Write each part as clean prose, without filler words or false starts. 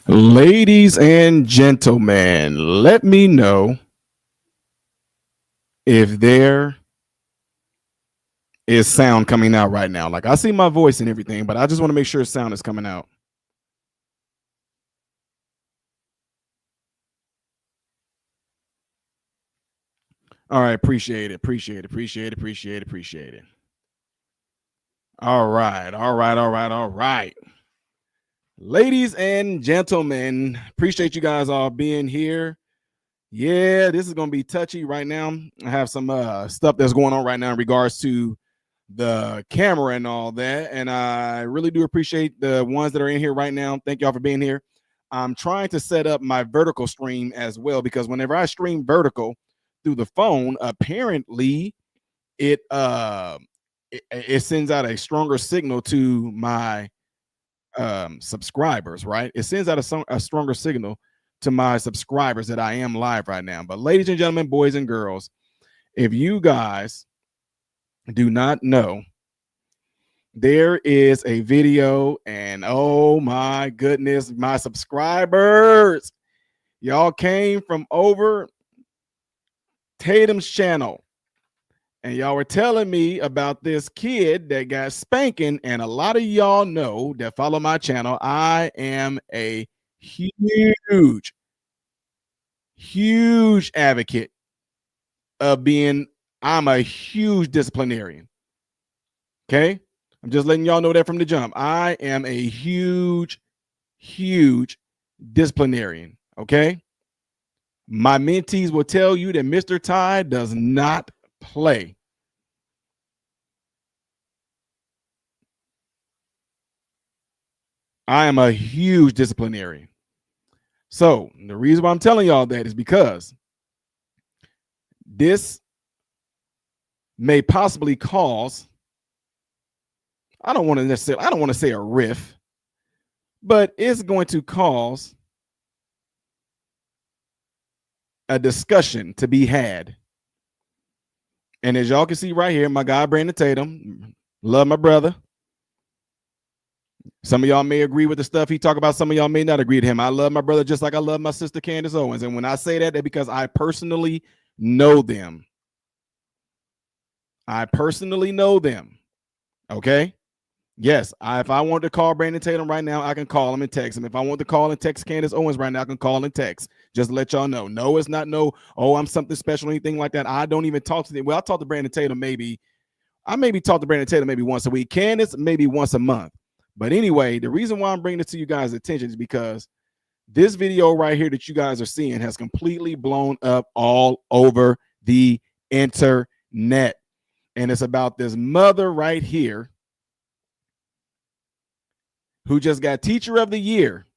Ladies and gentlemen, let me know if there is sound coming out right now. Like I see my voice and everything, but I just want to make sure sound is coming out. All right, appreciate it. All right. Ladies and gentlemen, appreciate you guys all being here. Yeah, this is going to be touchy right now. I have some stuff that's going on right now in regards to the camera and all that. And I really do appreciate the ones that are in here right now. Thank y'all for being here. I'm trying to set up my vertical stream as well, because whenever I stream vertical through the phone, apparently it sends out a stronger signal to my subscribers, right? It sends out a stronger signal to my subscribers that I am live right now. But ladies and gentlemen, boys and girls, if you guys do not know, there is a video, and oh my goodness, my subscribers, y'all came from over Tatum's channel, and y'all were telling me about this kid that got spanking. And a lot of y'all know that follow my channel, I am a huge advocate of I'm a huge disciplinarian. Okay, I'm just letting y'all know that from the jump. I am a huge disciplinarian. Okay, my mentees will tell you that Mr. Ty does not play. I am a huge disciplinarian. So the reason why I'm telling y'all that is because this may possibly cause, I don't want to say a rift, but it's going to cause a discussion to be had. And as y'all can see right here, my guy Brandon Tatum, love my brother. Some of y'all may agree with the stuff he talk about. Some of y'all may not agree with him. I love my brother just like I love my sister Candace Owens. And when I say that, that's because I personally know them. Okay. Yes, if I want to call Brandon Tatum right now, I can call him and text him. If I want to call and text Candace Owens right now, I can call and text. Just to let y'all know. No, it's not oh, I'm something special or anything like that. I don't even talk to them. Well, I talk to Brandon Tatum I maybe talk to Brandon Tatum maybe once a week. Candace maybe once a month. But anyway, the reason why I'm bringing it to you guys' attention is because this video right here that you guys are seeing has completely blown up all over the internet. And it's about this mother right here who just got Teacher of the Year.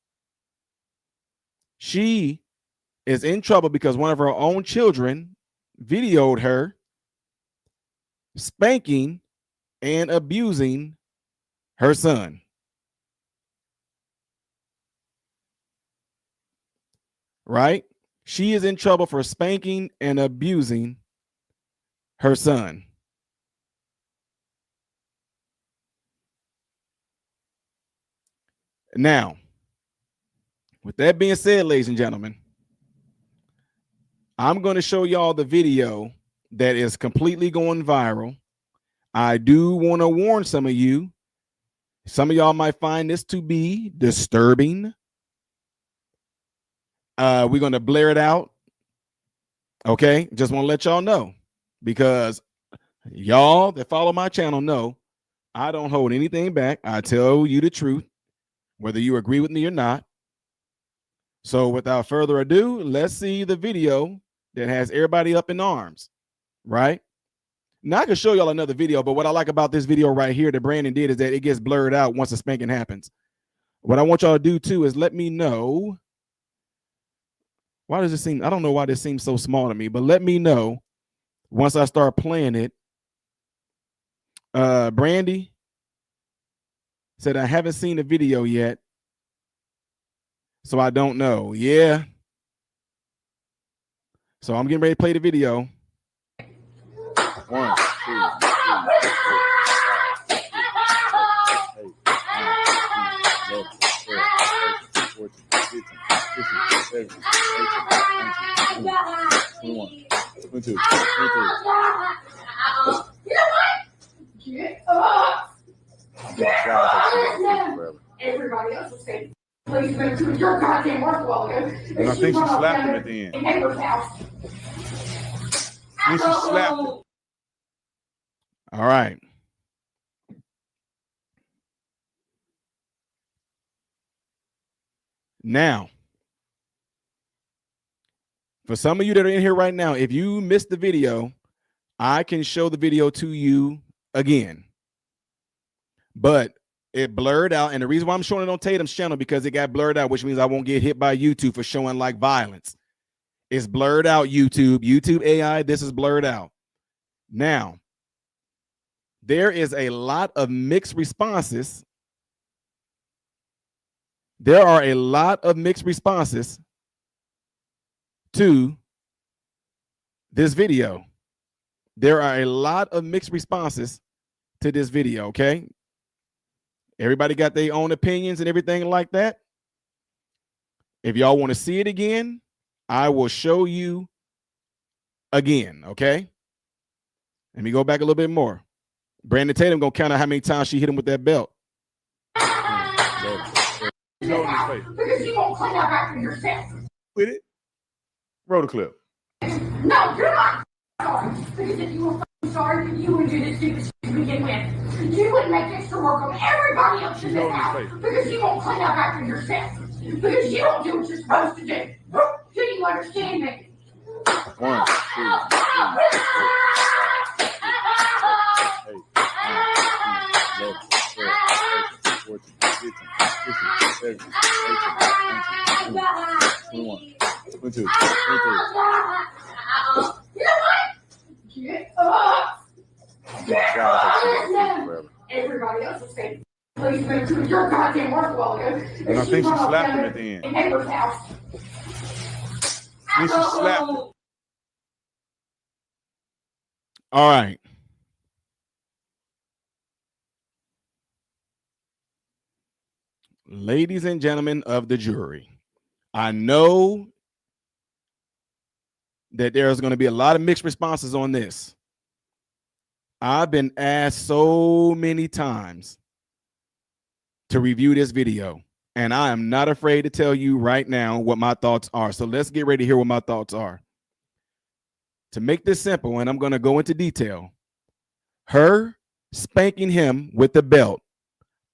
She is in trouble because one of her own children videoed her spanking and abusing her son. Right? She is in trouble for spanking and abusing her son. Now, with that being said, ladies and gentlemen, I'm going to show y'all the video that is completely going viral. I do want to warn some of you. Some of y'all might find this to be disturbing. We're going to blare it out. Okay, just want to let y'all know, because y'all that follow my channel know I don't hold anything back. I tell you the truth, whether you agree with me or not. So without further ado, let's see the video that has everybody up in arms, right? Now I can show y'all another video, but what I like about this video right here that Brandon did is that it gets blurred out once the spanking happens. What I want y'all to do too is let me know. Why does it seem, I don't know why this seems so small to me, but let me know once I start playing it. Brandy said, I haven't seen the video yet, so I don't know. Yeah. So I'm getting ready to play the video. 1, 2, 3, 4, 5, 6, 7, 8, 9, 10, 11, 12, 13, 14, 15, Everybody else will say, please go to your goddamn work a while ago. And I think she slapped him at the end. Neighbor's house. And she slapped him. All right. Now, for some of you that are in here right now, if you missed the video, I can show the video to you again. But it blurred out. And the reason why I'm showing it on Tatum's channel, because it got blurred out, which means I won't get hit by YouTube for showing like violence. It's blurred out, YouTube AI, this is blurred out. Now, there is a lot of mixed responses. There are a lot of mixed responses to this video. There are a lot of mixed responses to this video, okay? Everybody got their own opinions and everything like that. If y'all want to see it again, I will show you again, okay? Let me go back a little bit more. Brandon Tatum gonna count out how many times she hit him with that belt. Because you won't clean up after yourself. With it? Roll the clip. No, you're not sorry. Because if you were sorry, you would do this stupid shit to begin with. You would make extra work on everybody else in this house. Because you won't clean up after yourself. Because you don't do what you're supposed to do. Do you understand me? 1, 2, 3, Get up! Get up! Everybody else will say, please go to your goddamn work a while ago. and I think she slapped him at the end. Neighbor's house. And she slapped him. All right. Ladies and gentlemen of the jury, I know that there's going to be a lot of mixed responses on this. I've been asked so many times to review this video, and I am not afraid to tell you right now what my thoughts are. So let's get ready to hear what my thoughts are. To make this simple, and I'm going to go into detail, her spanking him with the belt,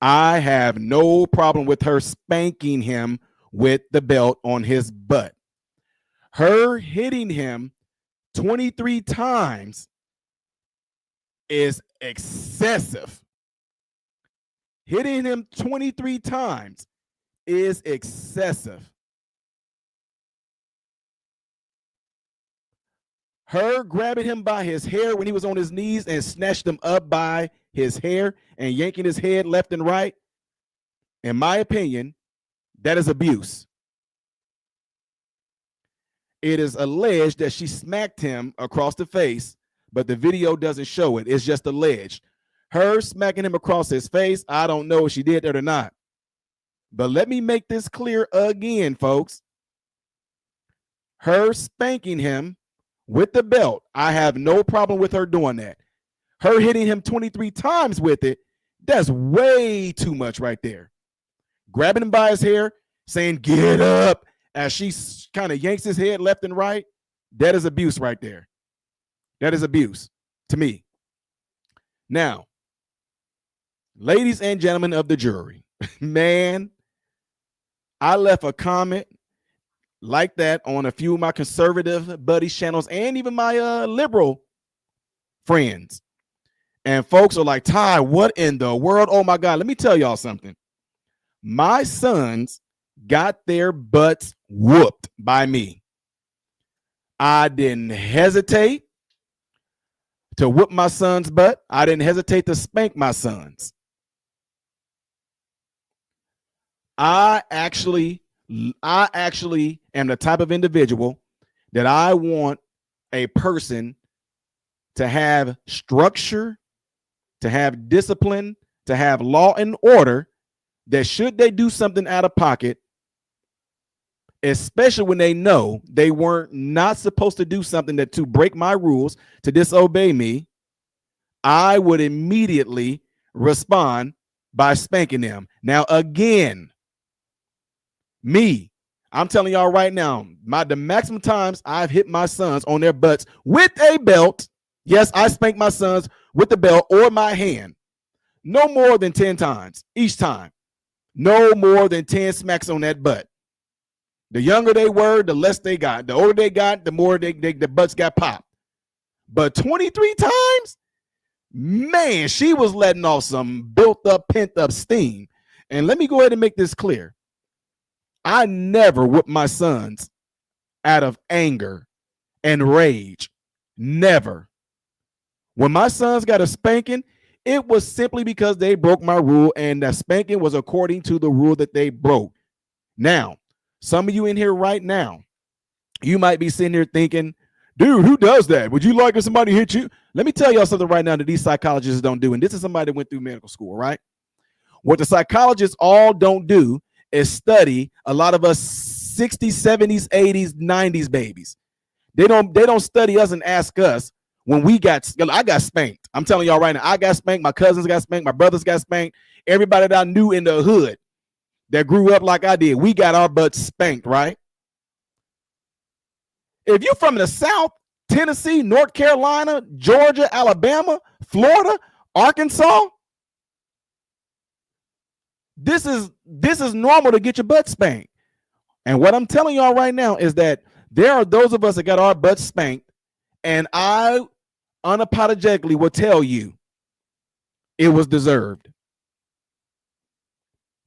I have no problem with her spanking him with the belt on his butt. Her hitting him 23 times is excessive. Hitting him 23 times is excessive. Her grabbing him by his hair when he was on his knees and snatched him up by his hair and yanking his head left and right, in my opinion, that is abuse. It is alleged that she smacked him across the face, but the video doesn't show it. It's just alleged. Her smacking him across his face, I don't know if she did that or not. But let me make this clear again, folks. Her spanking him with the belt, I have no problem with her doing that. Her hitting him 23 times with it, that's way too much right there. Grabbing him by his hair, saying, get up, as she kind of yanks his head left and right, that is abuse right there. That is abuse to me. Now, ladies and gentlemen of the jury, man, I left a comment like that on a few of my conservative buddies' channels and even my liberal friends. And folks are like, Ty, what in the world? Oh, my God. Let me tell y'all something. My sons got their butts whooped by me. I didn't hesitate to whoop my son's butt. I didn't hesitate to spank my sons. I actually am the type of individual that I want a person to have structure, to have discipline, to have law and order, that should they do something out of pocket, especially when they know they weren't not supposed to do something that to break my rules, to disobey me, I would immediately respond by spanking them. Now, again, I'm telling y'all right now, the maximum times I've hit my sons on their butts with a belt. Yes, I spank my sons with the belt or my hand. No more than 10 times each time. No more than 10 smacks on that butt. The younger they were, the less they got. The older they got, the more the butts got popped. But 23 times, man, she was letting off some built up, pent up steam. And let me go ahead and make this clear. I never whip my sons out of anger and rage. Never. When my sons got a spanking, it was simply because they broke my rule, and that spanking was according to the rule that they broke. Now, some of you in here right now, you might be sitting here thinking, dude, who does that? Would you like if somebody hit you? Let me tell y'all something right now that these psychologists don't do. And this is somebody that went through medical school, right? What the psychologists all don't do is study a lot of us 60s, 70s, 80s, 90s babies. They don't study us and ask us when I got spanked. I'm telling y'all right now, I got spanked. My cousins got spanked. My brothers got spanked. Everybody that I knew in the hood that grew up like I did, we got our butts spanked, right? If you're from the South, Tennessee, North Carolina, Georgia, Alabama, Florida, Arkansas, this is normal to get your butt spanked. And what I'm telling y'all right now is that there are those of us that got our butts spanked, and I unapologetically will tell you it was deserved.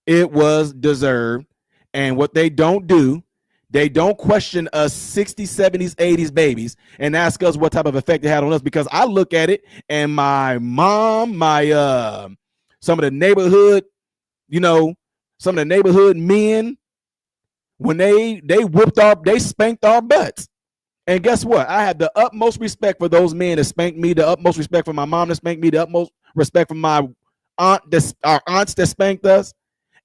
It was deserved. And what they don't do, they don't question us 60s, 70s, 80s babies and ask us what type of effect it had on us, because I look at it and my mom, some of the neighborhood, some of the neighborhood men, when they spanked our butts. And guess what? I had the utmost respect for those men that spanked me, the utmost respect for my mom that spanked me, the utmost respect for my our aunts that spanked us.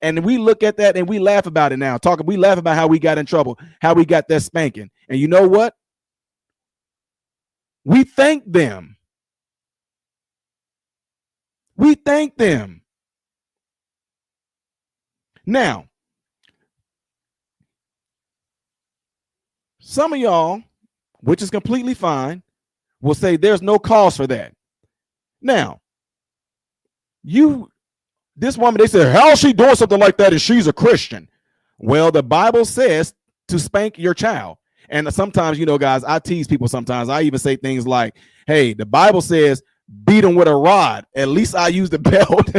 And we look at that and we laugh about it now. We laugh about how we got in trouble, how we got that spanking. And you know what? We thank them. We thank them. Now, some of y'all, which is completely fine, will say there's no cause for that. Now, this woman, they said, how is she doing something like that if she's a Christian? Well, the Bible says to spank your child. And sometimes, guys, I tease people sometimes. I even say things like, hey, the Bible says beat them with a rod. At least I use the belt.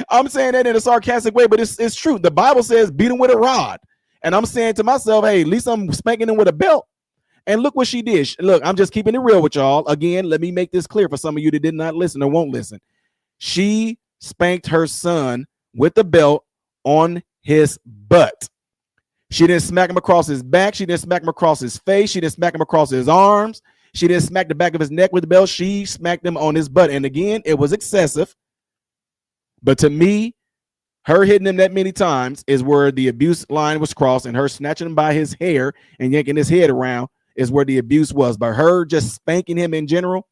I'm saying that in a sarcastic way, but it's true. The Bible says beat them with a rod. And I'm saying to myself, hey, at least I'm spanking them with a belt. And look what she did. Look, I'm just keeping it real with y'all. Again, let me make this clear for some of you that did not listen or won't listen. She spanked her son with the belt on his butt. She didn't smack him across his back. She didn't smack him across his face. She didn't smack him across his arms. She didn't smack the back of his neck with the belt. She smacked him on his butt. And again, it was excessive. But to me, her hitting him that many times is where the abuse line was crossed, and her snatching him by his hair and yanking his head around is where the abuse was. But her just spanking him in general,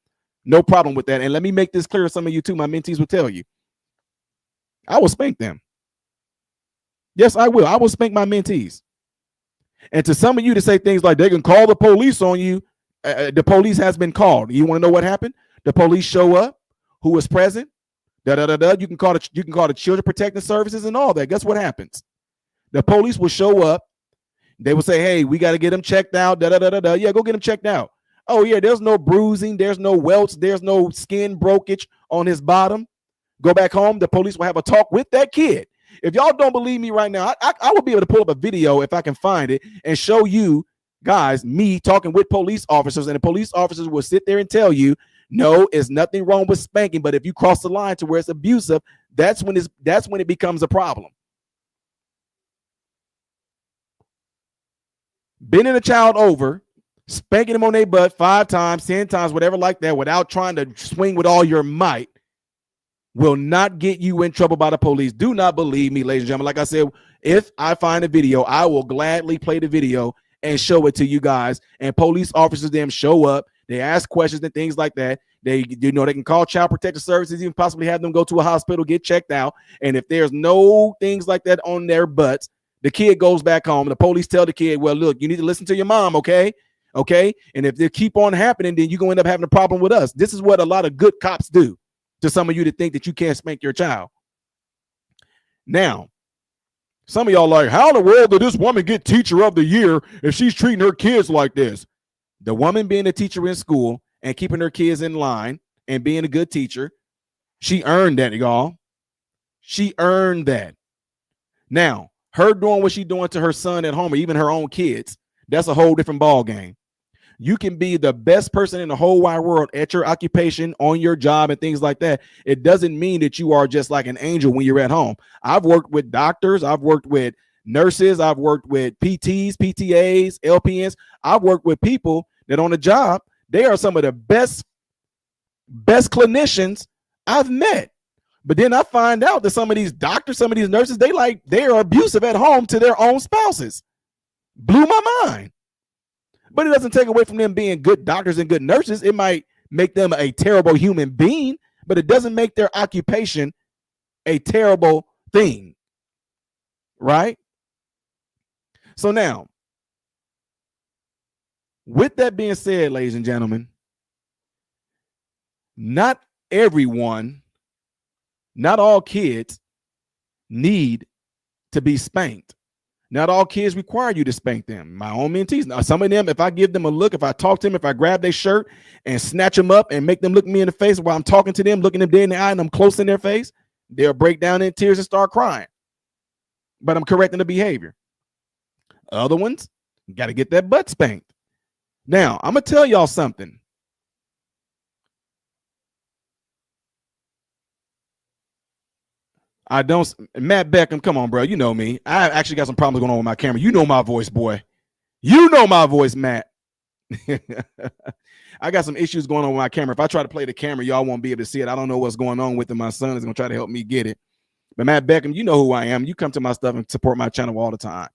no problem with that. And let me make this clear to some of you too. My mentees will tell you, I will spank them. Yes, I will. I will spank my mentees. And to some of you to say things like they can call the police on you, the police has been called. You want to know what happened? The police show up. Who was present? You can call the Children Protective Services and all that. Guess what happens? The police will show up. They will say, hey, we got to get him checked out. Yeah, go get him checked out. Oh, yeah, there's no bruising. There's no welts. There's no skin breakage on his bottom. Go back home. The police will have a talk with that kid. If y'all don't believe me right now, I will be able to pull up a video if I can find it and show you guys me talking with police officers, and the police officers will sit there and tell you, no, it's nothing wrong with spanking, but if you cross the line to where it's abusive, that's when it becomes a problem. Bending a child over, spanking them on their butt 5 times, 10 times, whatever like that, without trying to swing with all your might, will not get you in trouble by the police. Do not believe me, ladies and gentlemen. Like I said, if I find a video, I will gladly play the video and show it to you guys. And police officers them show up. They ask questions and things like that. They can call child protective services, even possibly have them go to a hospital, get checked out. And if there's no things like that on their butts, the kid goes back home. The police tell the kid, well, look, you need to listen to your mom, okay? Okay. And if they keep on happening, then you're going to end up having a problem with us. This is what a lot of good cops do to some of you that think that you can't spank your child. Now, some of y'all like, how in the world did this woman get teacher of the year if she's treating her kids like this? The woman being a teacher in school and keeping her kids in line and being a good teacher, she earned that, y'all. She earned that. Now, her doing what she's doing to her son at home or even her own kids, that's a whole different ball game. You can be the best person in the whole wide world at your occupation, on your job, and things like that. It doesn't mean that you are just like an angel when you're at home. I've worked with doctors. I've worked with nurses. I've worked with PTs, PTAs, LPNs. I've worked with people that on the job, they are some of the best clinicians I've met. But then I find out that some of these doctors, some of these nurses, they are abusive at home to their own spouses. Blew my mind. But it doesn't take away from them being good doctors and good nurses. It might make them a terrible human being, but it doesn't make their occupation a terrible thing. Right? So now, with that being said, ladies and gentlemen, not everyone, not all kids need to be spanked. Not all kids require you to spank them. My own mentees. Now, some of them, if I give them a look, if I talk to them, if I grab their shirt and snatch them up and make them look me in the face while I'm talking to them, looking them dead in the eye, and I'm close in their face, they'll break down in tears and start crying. But I'm correcting the behavior. Other ones, got to get that butt spanked. Now, I'm going to tell y'all something. Matt Beckham, come on, bro. You know me. I actually got some problems going on with my camera. You know my voice, boy. You know my voice, Matt. I got some issues going on with my camera. If I try to play the camera, y'all won't be able to see it. I don't know what's going on with it. My son is going to try to help me get it. But Matt Beckham, you know who I am. You come to my stuff and support my channel all the time.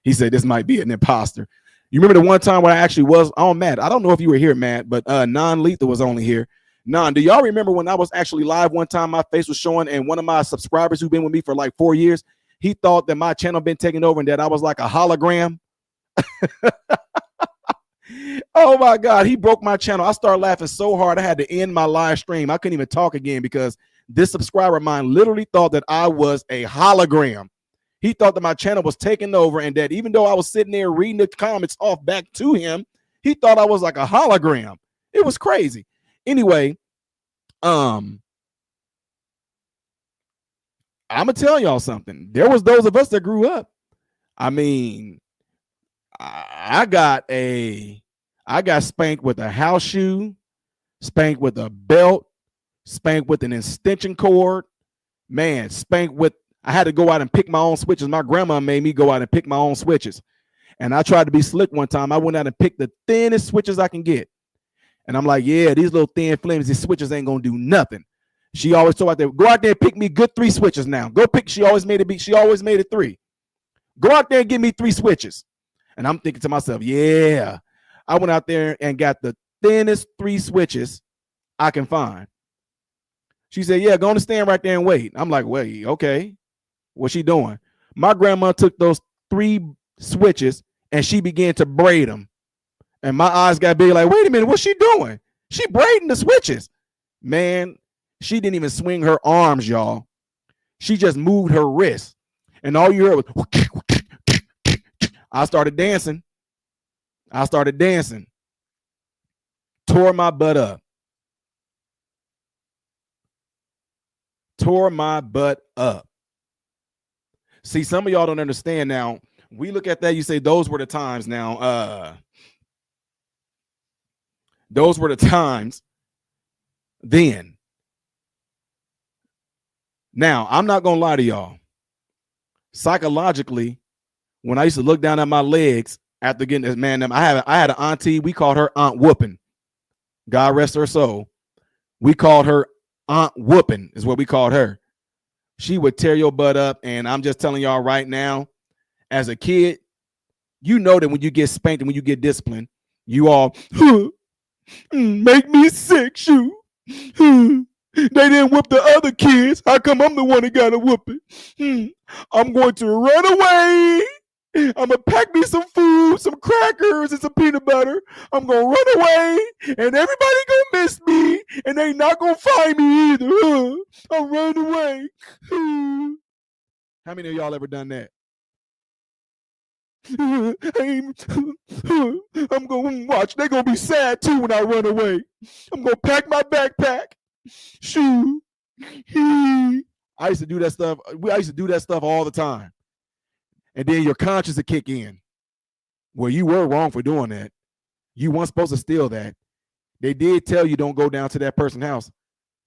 He said this might be an imposter. You remember the one time where I actually was on Matt? I don't know if you were here, Matt, but Non-Lethal was only here. Do y'all remember when I was actually live one time, my face was showing, and one of my subscribers who've been with me for like 4 years, he thought that my channel been taken over and that I was like a hologram. Oh my God, he broke my channel. I started laughing so hard I had to end my live stream. I couldn't even talk again because this subscriber of mine literally thought that I was a hologram. He thought that my channel was taken over and that even though I was sitting there reading the comments off back to him, he thought I was like a hologram. It was crazy. Anyway, I'm gonna tell y'all something. There was those of us that grew up. I mean, I got spanked with a house shoe, spanked with a belt, spanked with an extension cord, man, spanked with, I had to go out and pick my own switches. My grandma made me go out and pick my own switches. And I tried to be slick one time. I went out and picked the thinnest switches I can get. And I'm like, yeah, these little thin flimsy switches ain't gonna do nothing. She always told out there, go out there and pick me good 3 switches now. Go pick, she always made it 3. Go out there and give me 3 switches. And I'm thinking to myself, yeah. I went out there and got the thinnest 3 switches I can find. She said, yeah, go on and stand right there and wait. I'm like, wait, okay. What's she doing? My grandma took those 3 switches and she began to braid them. And my eyes got big like, wait a minute, what's she doing? She braiding the switches. Man, she didn't even swing her arms, y'all. She just moved her wrist. And all you heard was, I started dancing. Tore my butt up. See, some of y'all don't understand now. We look at that, you say those were the times now. Those were the times then. Now, I'm not going to lie to y'all. Psychologically, when I used to look down at my legs after getting this, man, I had an auntie. We called her Aunt Whoopin'. God rest her soul. We called her Aunt Whoopin' is what we called her. She would tear your butt up. And I'm just telling y'all right now, as a kid, you know that when you get spanked and when you get disciplined, you all make me sick, shoo. They didn't whoop the other kids. How come I'm the one that got a whooping? I'm going to run away. I'm gonna pack me some food, some crackers, and some peanut butter. I'm gonna run away, and everybody gonna miss me, and they not gonna find me either. I'm running away. How many of y'all ever done that? I'm gonna watch. They're gonna be sad too when I run away. I'm gonna pack my backpack. Shoo. I used to do that stuff. I used to do that stuff all the time. And then your conscience would kick in. Well, you were wrong for doing that. You weren't supposed to steal that. They did tell you don't go down to that person's house.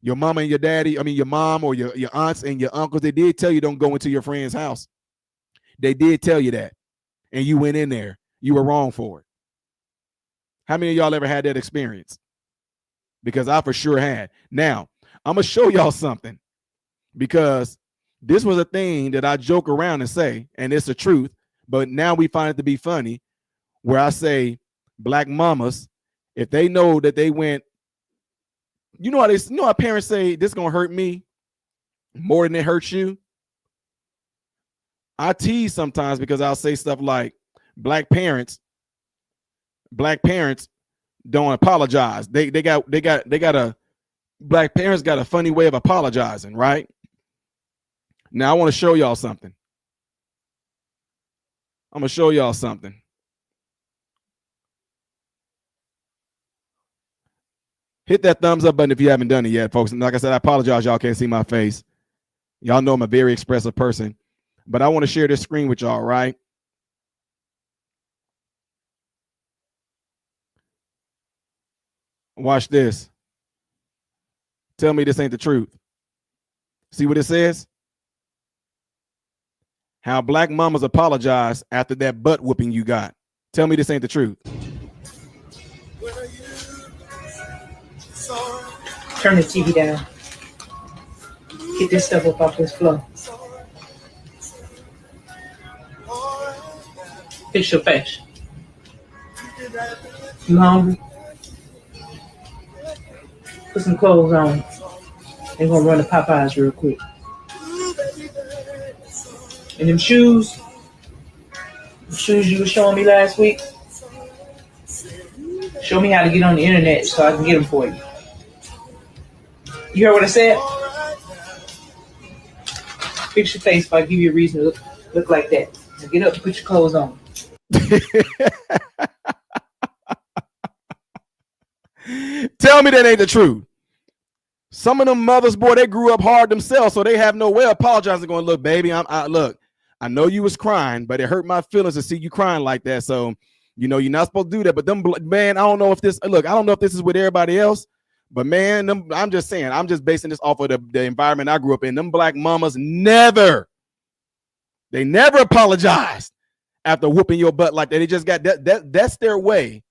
Your mama and your daddy, I mean your mom or your aunts and your uncles, they did tell you don't go into your friend's house. They did tell you that. And you went in there. You were wrong for it. How many of y'all ever had that experience? Because I for sure had. Now, I'm going to show y'all something. Because this was a thing that I joke around and say, and it's the truth, but now we find it to be funny, where I say black mamas, if they know that they went, you know how parents say this is gonna hurt me more than it hurts you. I tease sometimes because I'll say stuff like black parents don't apologize. They got a black parents got a funny way of apologizing, right? Now I want to show y'all something. I'm gonna show y'all something. Hit that thumbs up button if you haven't done it yet, folks. And like I said, I apologize. Y'all can't see my face. Y'all know I'm a very expressive person, but I want to share this screen with y'all, right? Watch this. Tell me this ain't the truth. See what it says? How black mamas apologize after that butt whooping you got. Tell me this ain't the truth. Turn the TV down. Get this stuff up off this floor. Fix your face. You hungry? Put some clothes on. They're gonna run to Popeyes real quick. And them shoes you were showing me last week, show me how to get on the internet so I can get them for you. You heard what I said? Fix your face if I give you a reason to look like that. Now get up and put your clothes on. Tell me that ain't the truth. Some of them mothers, boy, they grew up hard themselves, so they have no way of apologizing. Going, look, baby, look. I know you was crying, but it hurt my feelings to see you crying like that. So, you know, you're not supposed to do that. But them, man, I don't know if this. Look, I don't know if this is with everybody else, but man, I'm just saying. I'm just basing this off of the environment I grew up in. Them black mamas never apologized after whooping your butt like that. They just got that. That's their way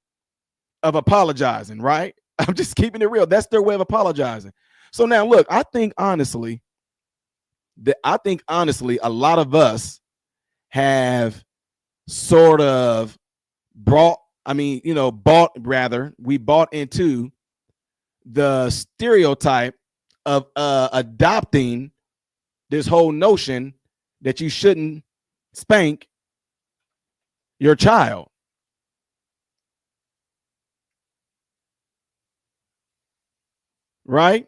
of apologizing, right? I'm just keeping it real. That's their way of apologizing. So now, look, I think honestly, a lot of us have sort of bought into the stereotype of adopting this whole notion that you shouldn't spank your child. Right?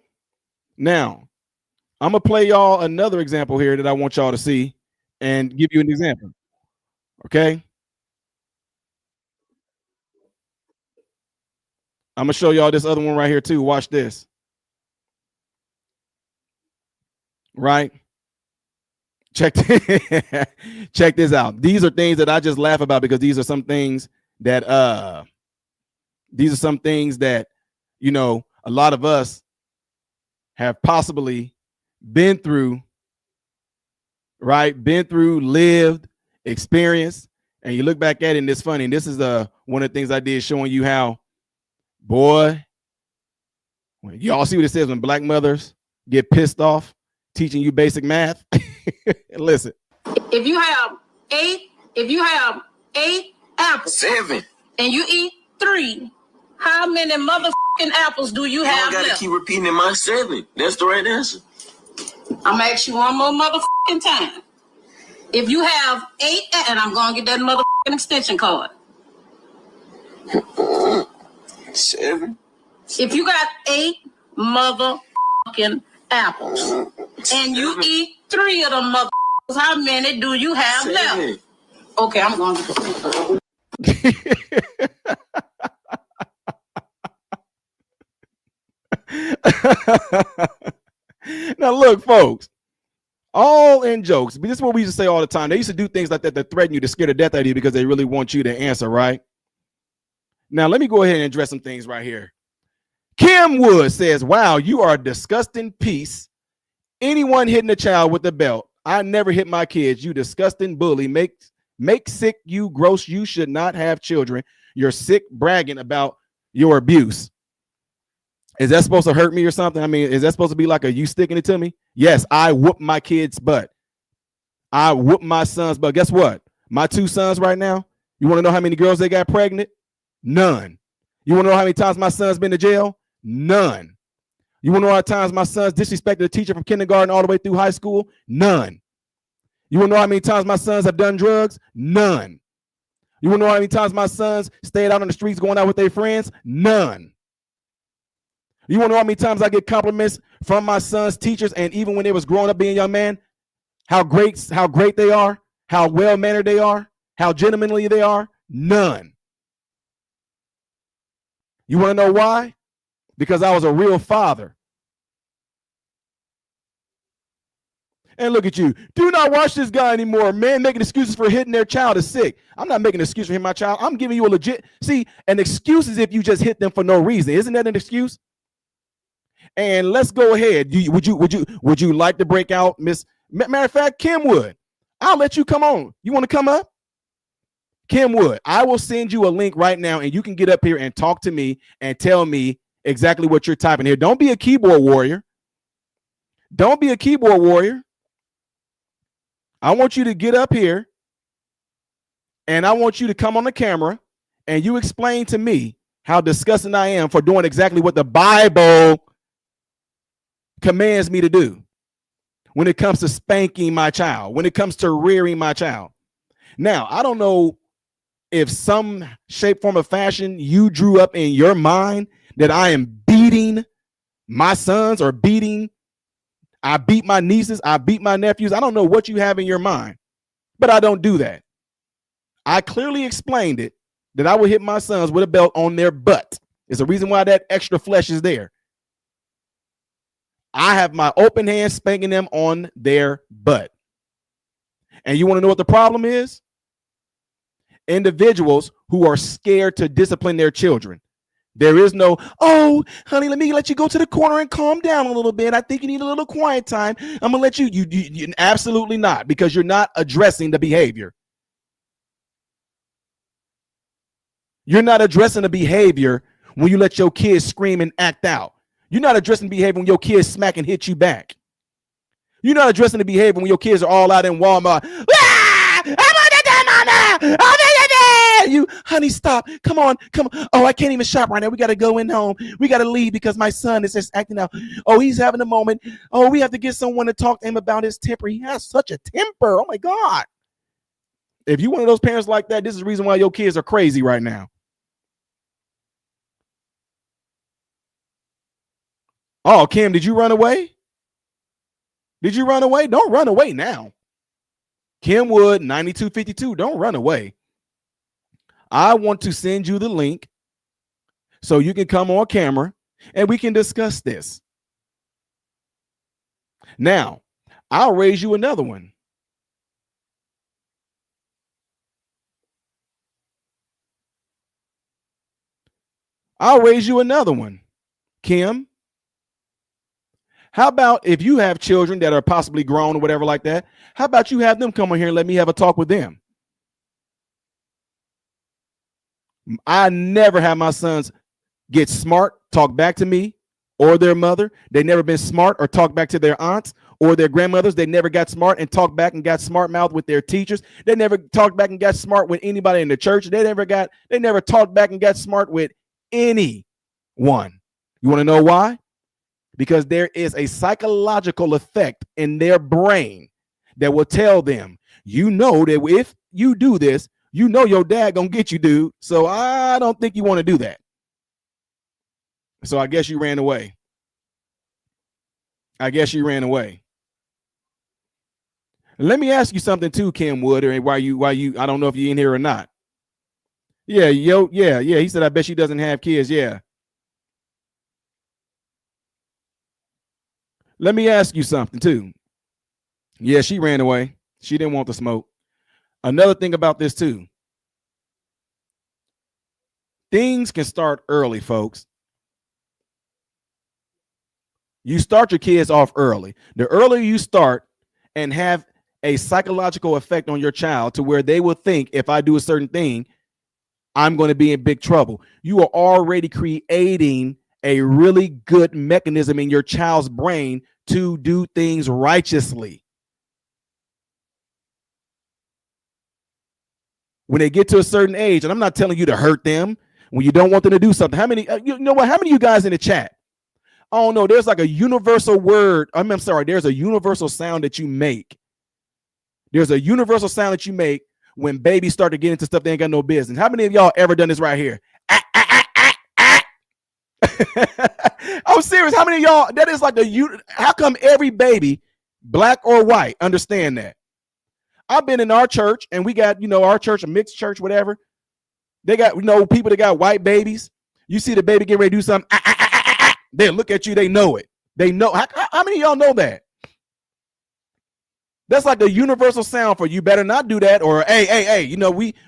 Now, I'm going to play y'all another example here that I want y'all to see and give you an example. Okay? I'm going to show y'all this other one right here too. Watch this. Right? Check this out. These are things that I just laugh about because these are some things that you know, a lot of us have possibly been through, right? Been through, lived, experienced, and you look back at it and it's funny. And this is one of the things I did showing you how, boy, y'all see what it says when black mothers get pissed off teaching you basic math. Listen. If you have eight apples, 7, and you eat 3, How many motherfucking apples do you have gotta left? keep repeating in my 7. That's the right answer. I'm gonna ask you one more motherfucking time. If you have 8, and I'm gonna get that motherfucking extension card. 7. If you got 8 motherfucking apples, and you eat 3 of them motherfuckers, how many do you have 7. left? Okay, I'm going to. Now, look, folks, all in jokes, but this is what we used to say all the time. They used to do things like that to threaten you, to scare the death out of you because they really want you to answer, right? Now, let me go ahead and address some things right here. Kim Wood says, wow, you are a disgusting piece. Anyone hitting a child with a belt. I never hit my kids. You disgusting bully. Make sick, you gross. You should not have children. You're sick bragging about your abuse. Is that supposed to hurt me or something? I mean, is that supposed to be like a you sticking it to me? Yes, I whoop my kids' butt. I whoop my son's butt. Guess what? My 2 sons right now, you want to know how many girls they got pregnant? None. You want to know how many times my son's been to jail? None. You want to know how many times my son's disrespected a teacher from kindergarten all the way through high school? None. You want to know how many times my sons have done drugs? None. You want to know how many times my sons stayed out on the streets going out with their friends? None. You want to know how many times I get compliments from my son's teachers, and even when they was growing up being a young man, how great they are, how well-mannered they are, how gentlemanly they are? None. You want to know why? Because I was a real father. And look at you. Do not watch this guy anymore. Man making excuses for hitting their child is sick. I'm not making an excuse for hitting my child. I'm giving you a legit. See, an excuse is if you just hit them for no reason. Isn't that an excuse? And let's go ahead. Would you like to break out, Miss? Matter of fact, Kim Wood, I'll let you come on. You want to come up? Kim Wood, I will send you a link right now, and you can get up here and talk to me and tell me exactly what you're typing here. Don't be a keyboard warrior. Don't be a keyboard warrior. I want you to get up here, and I want you to come on the camera, and you explain to me how disgusting I am for doing exactly what the Bible commands me to do when it comes to spanking my child, when it comes to rearing my child. Now, I don't know if some shape, form, or fashion you drew up in your mind that I am beating my sons or I beat my nieces, I beat my nephews. I don't know what you have in your mind, but I don't do that. I clearly explained it that I would hit my sons with a belt on their butt. It's the reason why that extra flesh is there. I have my open hand spanking them on their butt. And you want to know what the problem is? Individuals who are scared to discipline their children. There is no, oh, honey, let me let you go to the corner and calm down a little bit. I think you need a little quiet time. I'm going to let you absolutely not, because you're not addressing the behavior. You're not addressing the behavior when you let your kids scream and act out. You're not addressing the behavior when your kids smack and hit you back. You're not addressing the behavior when your kids are all out in Walmart. You, honey, stop. Come on. Oh, I can't even shop right now. We got to go in home. We got to leave because my son is just acting out. Oh, he's having a moment. Oh, we have to get someone to talk to him about his temper. He has such a temper. Oh, my God. If you're one of those parents like that, this is the reason why your kids are crazy right now. Oh, Kim, did you run away? Did you run away? Don't run away now. Kim Wood, 9252. Don't run away. I want to send you the link so you can come on camera and we can discuss this. Now, I'll raise you another one. I'll raise you another one. Kim, how about if you have children that are possibly grown or whatever like that, how about you have them come on here and let me have a talk with them? I never have my sons get smart, talk back to me or their mother. They never been smart or talk back to their aunts or their grandmothers. They never got smart and talk back and got smart mouth with their teachers. They never talked back and got smart with anybody in the church. They never talked back and got smart with anyone. You want to know why? Because there is a psychological effect in their brain that will tell them, you know that if you do this, you know your dad gonna get you, dude. So I don't think you want to do that. So I guess you ran away. Let me ask you something too, Kim Wood, or why you I don't know if you're in here or not. Yeah. He said, I bet she doesn't have kids. Yeah. Let me ask you something too. Yeah, she ran away. She didn't want the smoke. Another thing about this too. Things can start early, folks. You start your kids off early. The earlier you start and have a psychological effect on your child to where they will think, if I do a certain thing, I'm going to be in big trouble. You are already creating a really good mechanism in your child's brain to do things righteously. When they get to a certain age, and I'm not telling you to hurt them when you don't want them to do something. How many, you know what? How many of you guys in the chat? Oh no, there's like a universal word. I'm sorry, there's a universal sound that you make. There's a universal sound that you make when babies start to get into stuff they ain't got no business. How many of y'all ever done this right here? I'm serious. How many of y'all, that is like how come every baby, black or white, understand that? I've been in our church and we got, our church, a mixed church, whatever. They got, people that got white babies. You see the baby get ready to do something. They look at you. They know it. They know. How many of y'all know that? That's like the universal sound for you better not do that. Or, hey,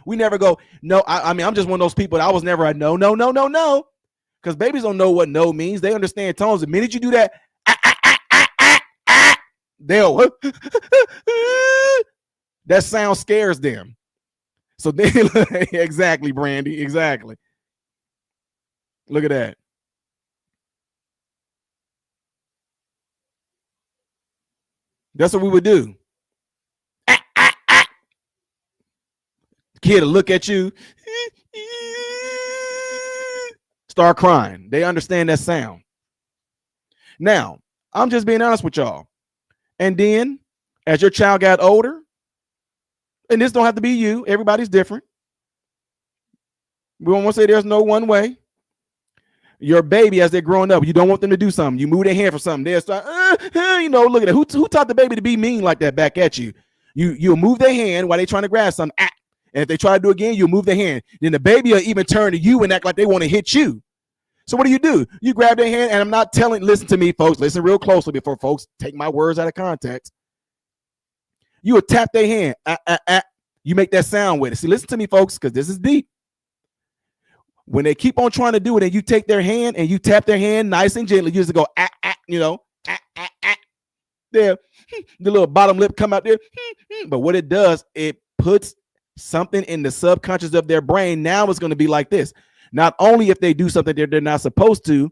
we never go, no, I mean, I'm just one of those people that I was never a no. Because babies don't know what no means. They understand tones. The minute you do that, they'll, that sound scares them. So they, exactly, Brandy, exactly. Look at that. That's what we would do. Kid will look at you, start crying. They understand that sound. Now, I'm just being honest with y'all. And then, as your child got older, and this don't have to be you, everybody's different. We don't want to say there's no one way. Your baby, as they're growing up, you don't want them to do something. You move their hand for something. They'll start, look at it. Who taught the baby to be mean like that back at you? You'll move their hand while they're trying to grab something. And if they try to do it again, you'll move their hand. Then the baby will even turn to you and act like they want to hit you. So what do? You grab their hand, and I'm not listen to me, folks. Listen real closely before folks take my words out of context. You will tap their hand. You make that sound with it. See, listen to me, folks, because this is deep. When they keep on trying to do it and you take their hand and you tap their hand nice and gently, you just go, there, the little bottom lip come out there. But what it does, it puts something in the subconscious of their brain. Now it's going to be like this. Not only if they do something they're not supposed to,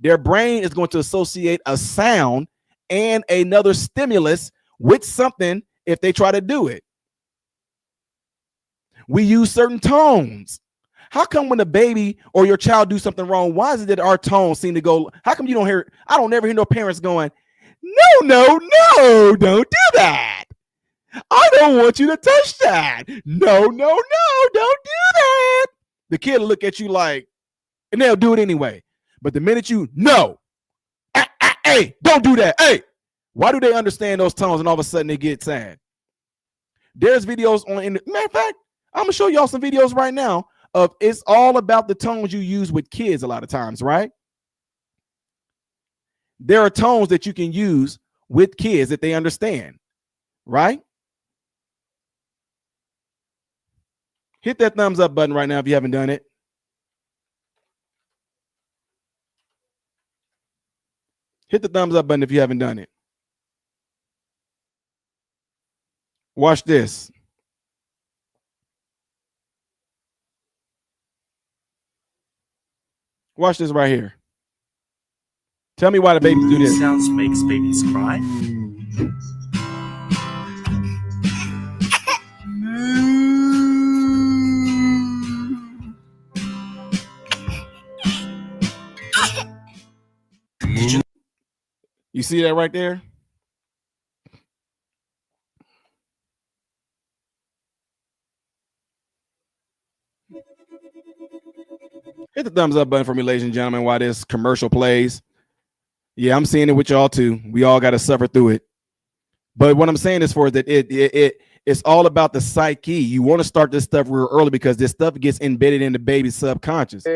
their brain is going to associate a sound and another stimulus with something if they try to do it. We use certain tones. How come when a baby or your child do something wrong, why is it that our tones seem to go? How come you don't hear? I don't never hear no parents going, no, don't do that. I don't want you to touch that. No, don't do that. The kid will look at you like, and they'll do it anyway. But the minute you, no, hey, don't do that. Hey, why do they understand those tones and all of a sudden they get sad? There's videos on, matter of fact, I'm going to show y'all some videos right now of it's all about the tones you use with kids a lot of times, right? There are tones that you can use with kids that they understand, right? Hit that thumbs up button right now if you haven't done it. Hit the thumbs up button if you haven't done it. Watch this. Watch this right here. Tell me why the babies do this. Sounds makes babies cry. You see that right there? Hit the thumbs up button for me, ladies and gentlemen, while this commercial plays. Yeah, I'm seeing it with y'all too. We all got to suffer through it. But what I'm saying is that it's all about the psyche. You want to start this stuff real early because this stuff gets embedded in the baby's subconscious.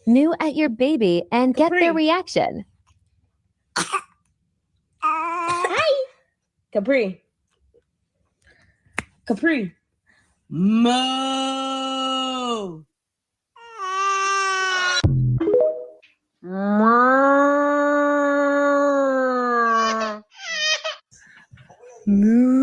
New at your baby and get their reaction. Hi. Capri. Capri. Moo. Moo. Moo.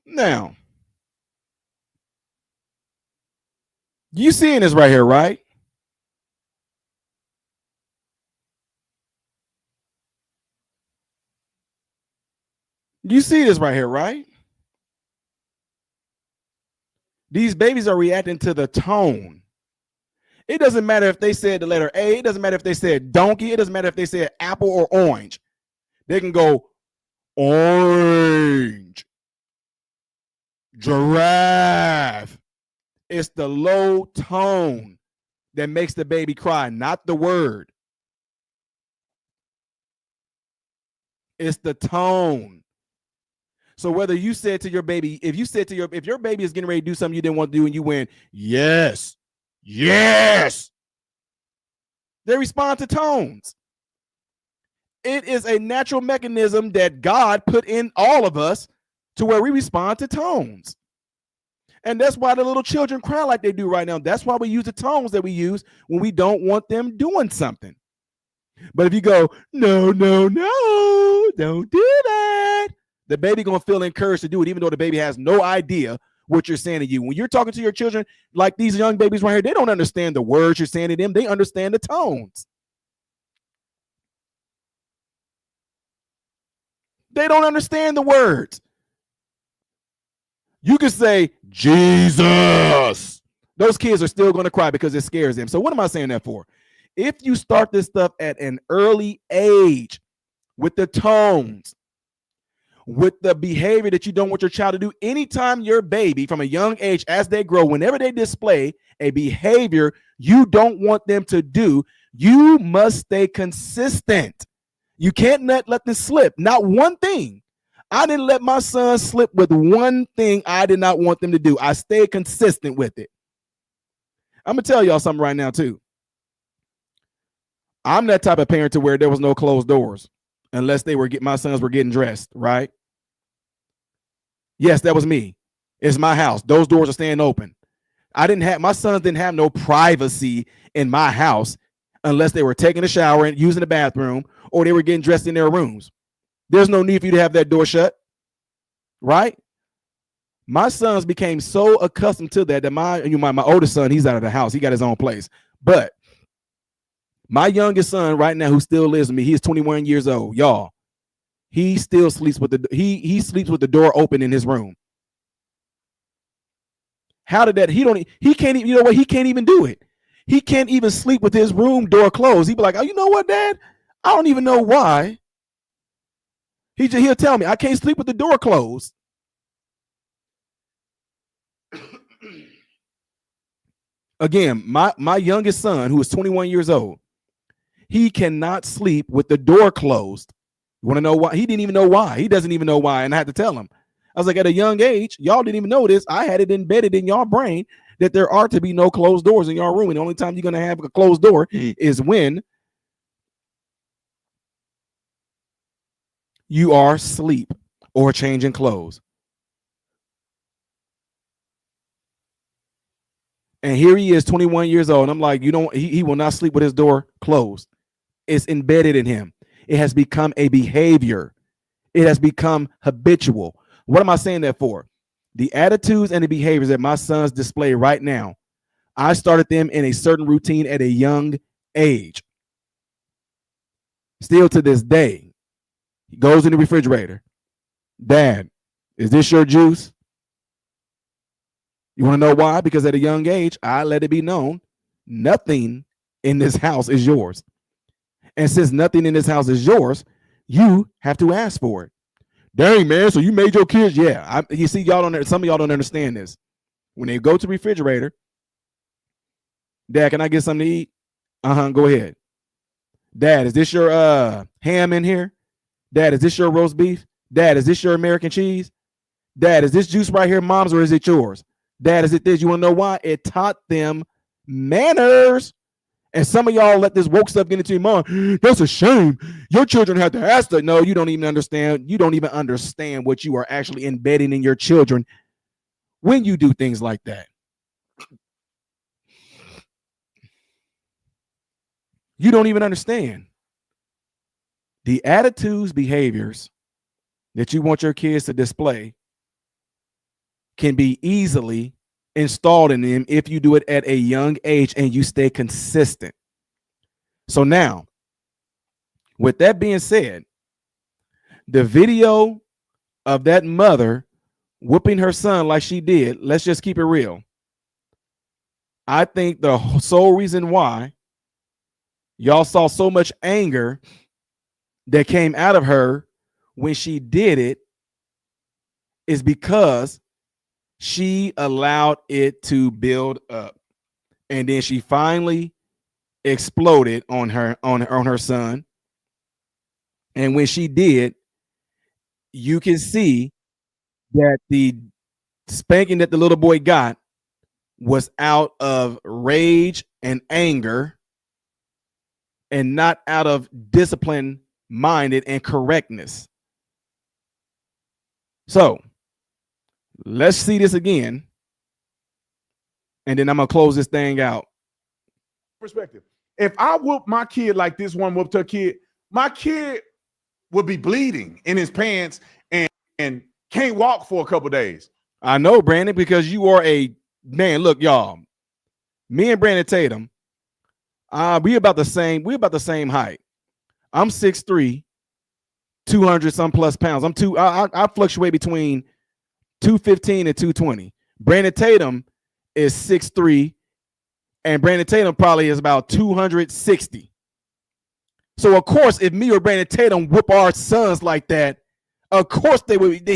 Now, you seeing this right here, right? You see this right here, right? These babies are reacting to the tone. It doesn't matter if they said the letter A. It doesn't matter if they said donkey. It doesn't matter if they said apple or orange. They can go orange, giraffe. It's the low tone that makes the baby cry, not the word. It's the tone. So whether you said to your baby, if your baby is getting ready to do something you didn't want to do and you went, yes, yes, they respond to tones. It is a natural mechanism that God put in all of us to where we respond to tones. And that's why the little children cry like they do right now. That's why we use the tones that we use when we don't want them doing something. But if you go, no, no, no, don't do that, the baby gonna feel encouraged to do it, even though the baby has no idea what you're saying to you. When you're talking to your children, like these young babies right here, they don't understand the words you're saying to them. They understand the tones. They don't understand the words. You can say, Jesus. Those kids are still going to cry because it scares them. So what am I saying that for? If you start this stuff at an early age with the tones, with the behavior that you don't want your child to do, anytime your baby from a young age, as they grow, whenever they display a behavior you don't want them to do, you must stay consistent. You can't let them slip. Not one thing. I didn't let my son slip with one thing I did not want them to do. I stayed consistent with it. I'm going to tell y'all something right now, too. I'm that type of parent to where there was no closed doors unless my sons were getting dressed, right? Yes, that was me. It's my house. Those doors are staying open. My sons didn't have no privacy in my house unless they were taking a shower and using the bathroom or they were getting dressed in their rooms. There's no need for you to have that door shut, right? My sons became so accustomed to that my oldest son, he's out of the house. He got his own place. But my youngest son right now, who still lives with me, he's 21 years old, y'all. He still sleeps with he sleeps with the door open in his room. How did that? He can't even, you know what? He can't even do it. He can't even sleep with his room door closed. He'd be like, oh, you know what, Dad? I don't even know why. He'll tell me, I can't sleep with the door closed. Again, my youngest son, who is 21 years old, he cannot sleep with the door closed. You want to know why? He didn't even know why. He doesn't even know why. And I had to tell him. I was like, at a young age, y'all didn't even know this. I had it embedded in your brain that there are to be no closed doors in your room. And the only time you're going to have a closed door is when you are asleep or changing clothes. And here he is, 21 years old. And I'm like, he will not sleep with his door closed. It's embedded in him. It has become a behavior. It has become habitual. What am I saying that for? The attitudes and the behaviors that my sons display right now, I started them in a certain routine at a young age. Still to this day, he goes in the refrigerator. Dad, is this your juice? You want to know why? Because at a young age, I let it be known nothing in this house is yours. And since nothing in this house is yours, you have to ask for it. Dang, man, so you made your kids? Yeah. You see, y'all don't. Some of y'all don't understand this. When they go to the refrigerator, Dad, can I get something to eat? Go ahead. Dad, is this your ham in here? Dad, is this your roast beef? Dad, is this your American cheese? Dad, is this juice right here mom's or is it yours? Dad, is it this? You want to know why? It taught them manners. And some of y'all let this woke stuff get into your mind. That's a shame. Your children have to ask that. No, you don't even understand. You don't even understand what you are actually embedding in your children when you do things like that. You don't even understand. The attitudes, behaviors that you want your kids to display can be easily installed in them if you do it at a young age and you stay consistent. So now, with that being said, the video of that mother whooping her son like she did, let's just keep it real. I think the sole reason why y'all saw so much anger that came out of her when she did it is because she allowed it to build up, and then she finally exploded on her son. And when she did, you can see that the spanking that the little boy got was out of rage and anger and not out of discipline minded and correctness. So let's see this again, and then I'm gonna close this thing out. Perspective. If I whoop my kid like this one whooped her kid, my kid would be bleeding in his pants and can't walk for a couple days. I know, Brandon, because you are a man. Look, y'all, me and Brandon Tatum, we about the same. We about the same height. I'm 6'3", 200 some plus pounds. I fluctuate between 215 and 220. Brandon Tatum is 6'3", and Brandon Tatum probably is about 260. So of course, if me or Brandon Tatum whoop our sons like that, of course they would.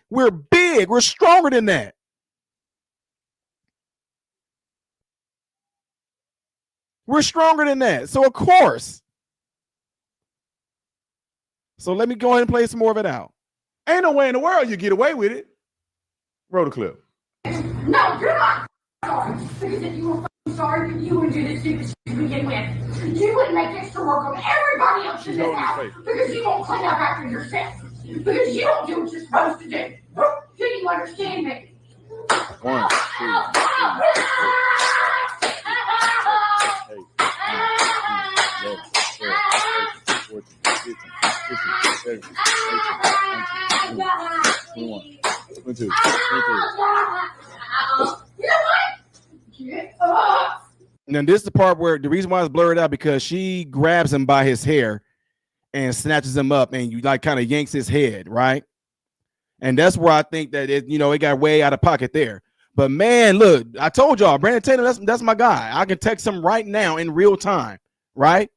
We're big. We're stronger than that. We're stronger than that. So of course. So let me go ahead and play some more of it out. Ain't no way in the world you get away with it. Roll the clip. No, you're not sorry. Because if you were sorry, you would do this stupid shit to begin with. You wouldn't make extra work on everybody else in this house because you won't clean up after yourself. Because you don't do what you're supposed to do. Do you understand me? 1, 2, 3, Get up. Now this is the part where the reason why it's blurred out because she grabs him by his hair and snatches him up, and you like kind of yanks his head, right? And that's where I think that it got way out of pocket there. But man, look, I told y'all, Brandon Tatum, that's my guy. I can text him right now in real time, right?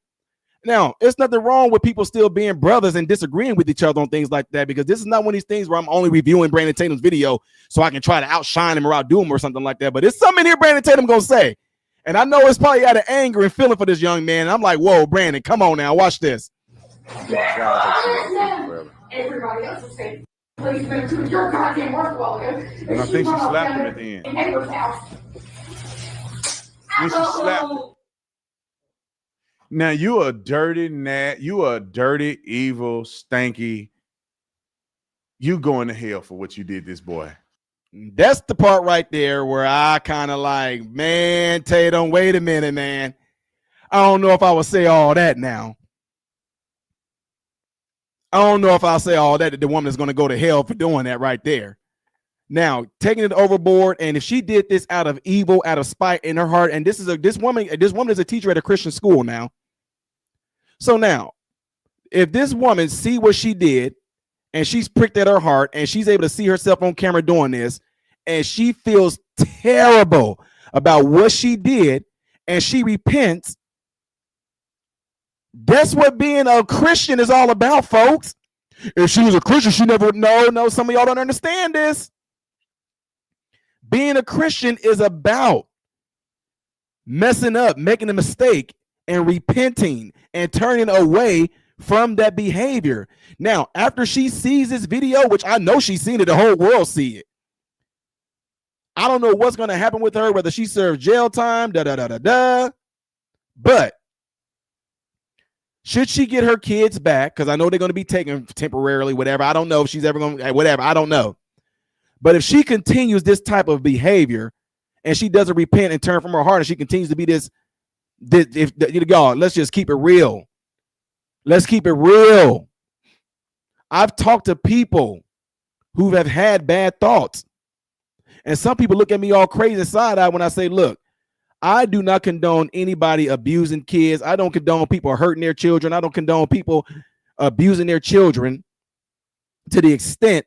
Now, it's nothing wrong with people still being brothers and disagreeing with each other on things like that, because this is not one of these things where I'm only reviewing Brandon Tatum's video so I can try to outshine him or outdo him or something like that. But it's something here Brandon Tatum gonna say. And I know it's probably out of anger and feeling for this young man. And I'm like, whoa, Brandon, come on now, watch this. Everybody else is saying, please make sure your goddamn work a while ago. And I think she slapped him at the end. In neighbor's house. When she slapped him. Now you a dirty evil, stanky. You going to hell for what you did this boy. That's the part right there where I kind of like, man, Tatum, wait a minute, man. I don't know if I would say all that now. I don't know if I'll say all that the woman is going to go to hell for doing that right there. Now, taking it overboard, and if she did this out of evil, out of spite in her heart, and this woman is a teacher at a Christian school now. So now, if this woman see what she did, and she's pricked at her heart, and she's able to see herself on camera doing this, and she feels terrible about what she did, and she repents, that's what being a Christian is all about, folks. If she was a Christian, she never would. No, some of y'all don't understand this. Being a Christian is about messing up, making a mistake, and repenting and turning away from that behavior. Now, after she sees this video, which I know she's seen it, the whole world see it. I don't know what's going to happen with her, whether she serves jail time, but should she get her kids back? Because I know they're going to be taken temporarily, whatever. I don't know if she's ever going to, whatever. I don't know. But if she continues this type of behavior and she doesn't repent and turn from her heart, and she continues to be this y'all, let's just keep it real. Let's keep it real. I've talked to people who have had bad thoughts. And some people look at me all crazy side-eye when I say, look, I do not condone anybody abusing kids. I don't condone people hurting their children. I don't condone people abusing their children to the extent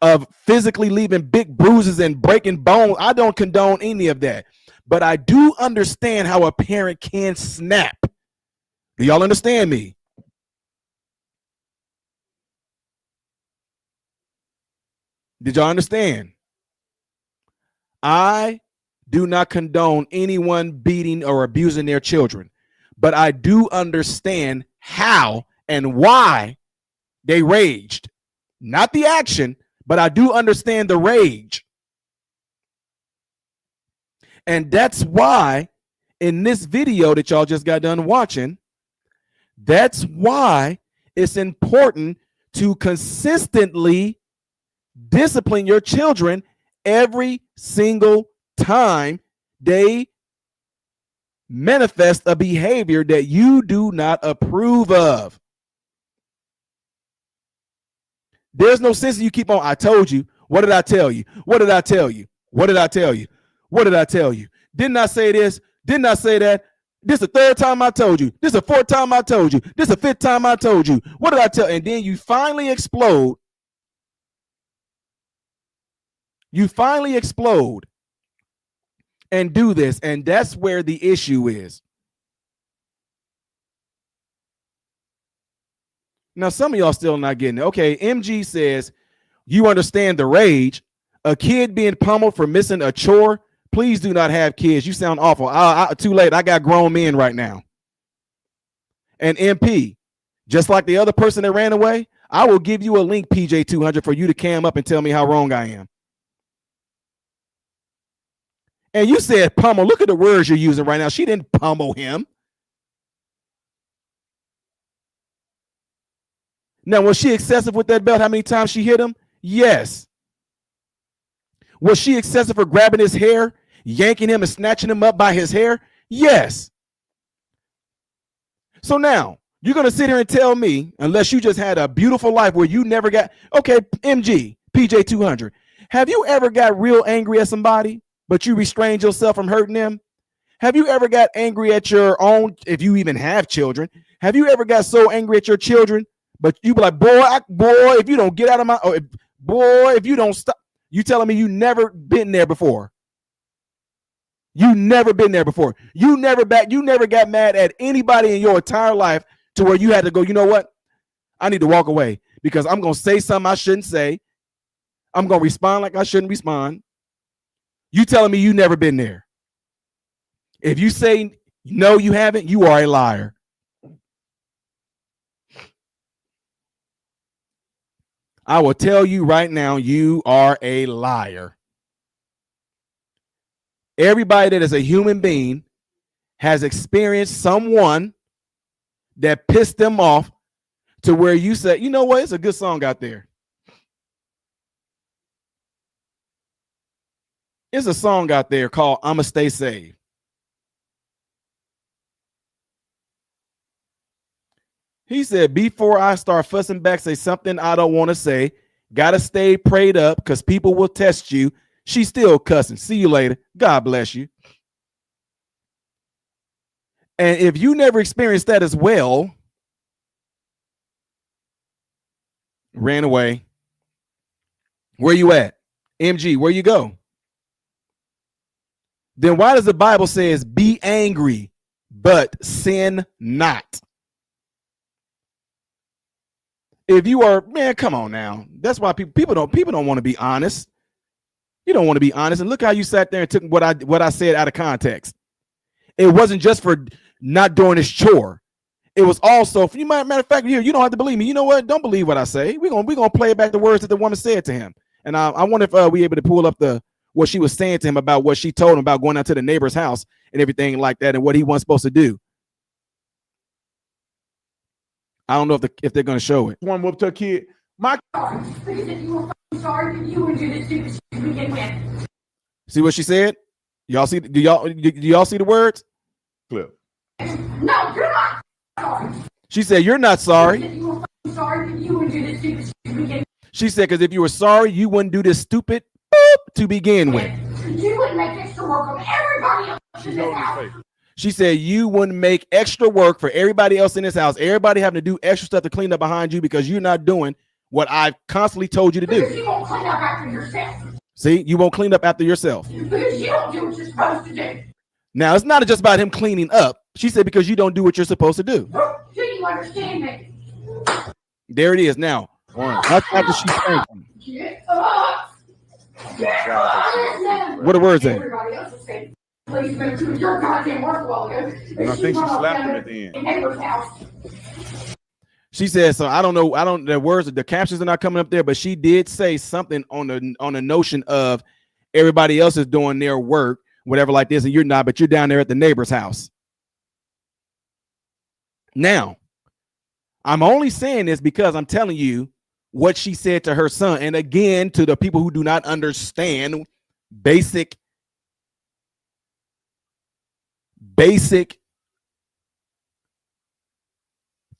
of physically leaving big bruises and breaking bones. I don't condone any of that. But I do understand how a parent can snap. Do y'all understand me? Did y'all understand? I do not condone anyone beating or abusing their children, but I do understand how and why they raged. Not the action, but I do understand the rage. And that's why in this video that y'all just got done watching, that's why it's important to consistently discipline your children every single time they manifest a behavior that you do not approve of. There's no sense in you keep on. I told you. What did I tell you? What did I tell you? What did I tell you? What did I tell you? Didn't I say this? Didn't I say that? This is the third time I told you. This is the fourth time I told you. This is the fifth time I told you. What did I tell? And then you finally explode. You finally explode and do this. And that's where the issue is. Now, some of y'all still not getting it. Okay, MG says, you understand the rage. A kid being pummeled for missing a chore. Please do not have kids. You sound awful. Too late. I got grown men right now. And MP, just like the other person that ran away, I will give you a link, PJ200, for you to cam up and tell me how wrong I am. And you said pummel. Look at the words you're using right now. She didn't pummel him. Now, was she excessive with that belt? How many times she hit him? Yes. Was she excessive for grabbing his hair, yanking him and snatching him up by his hair? Yes. So now you're going to sit here and tell me, unless you just had a beautiful life where you never got, okay, MG, PJ200, have you ever got real angry at somebody, but you restrained yourself from hurting them? Have you ever got angry at your own, if you even have children, have you ever got so angry at your children, but you be like, boy, if you don't get out of my, if you don't stop, you telling me you never been there before. You never been there before. You never got mad at anybody in your entire life to where you had to go, you know what? I need to walk away because I'm going to say something I shouldn't say. I'm going to respond like I shouldn't respond. You telling me you never been there. If you say no, you haven't, you are a liar. I will tell you right now, you are a liar. Everybody that is a human being has experienced someone that pissed them off to where you say, you know what? It's a good song out there. It's a song out there called I'ma Stay Saved. He said, before I start fussing back, say something I don't want to say. Gotta stay prayed up because people will test you. She's still cussing. See you later. God bless you. And if you never experienced that as well, ran away. Where you at? MG, where you go? Then why does the Bible says be angry, but sin not? If you are, man, come on now. That's why people don't want to be honest. You don't want to be honest. And look how you sat there and took what I said out of context. It wasn't just for not doing this chore. It was also for you. Matter of fact, you don't have to believe me. You know what? Don't believe what I say. We're gonna play back the words that the woman said to him. And I wonder if we able to pull up what she was saying to him about what she told him about going out to the neighbor's house and everything like that and what he wasn't supposed to do. I don't know if they're gonna show it. One whooped her kid. My because if you were sorry, you would do this stupid shit to begin with. See what she said? Y'all see? Do y'all see the words? clip. No, you're not sorry. She said, "You're not sorry." If you were sorry, you would do this stupid shit to begin with. She said, "Because if you were sorry, you wouldn't do this stupid boop to begin with." You wouldn't make extra work on everybody else in this house. She said you wouldn't make extra work for everybody else in this house. Everybody having to do extra stuff to clean up behind you because you're not doing what I've constantly told you to do. Because you won't clean up after yourself. See, you won't clean up after yourself. Because you don't do what you're supposed to do. Now, it's not just about him cleaning up. She said because you don't do what you're supposed to do. Do you understand me? There it is. Now, that's after she spanked him. Get up. Get up. What the words say? Everybody else is saying, please make sure your goddamn work a while ago. And I think she slapped him at the end. Neighbor's house. She said, so I don't know. The words, the captions are not coming up there, but she did say something on the notion of everybody else is doing their work, whatever like this, and you're not, but you're down there at the neighbor's house. Now, I'm only saying this because I'm telling you what she said to her son. And again, to the people who do not understand basic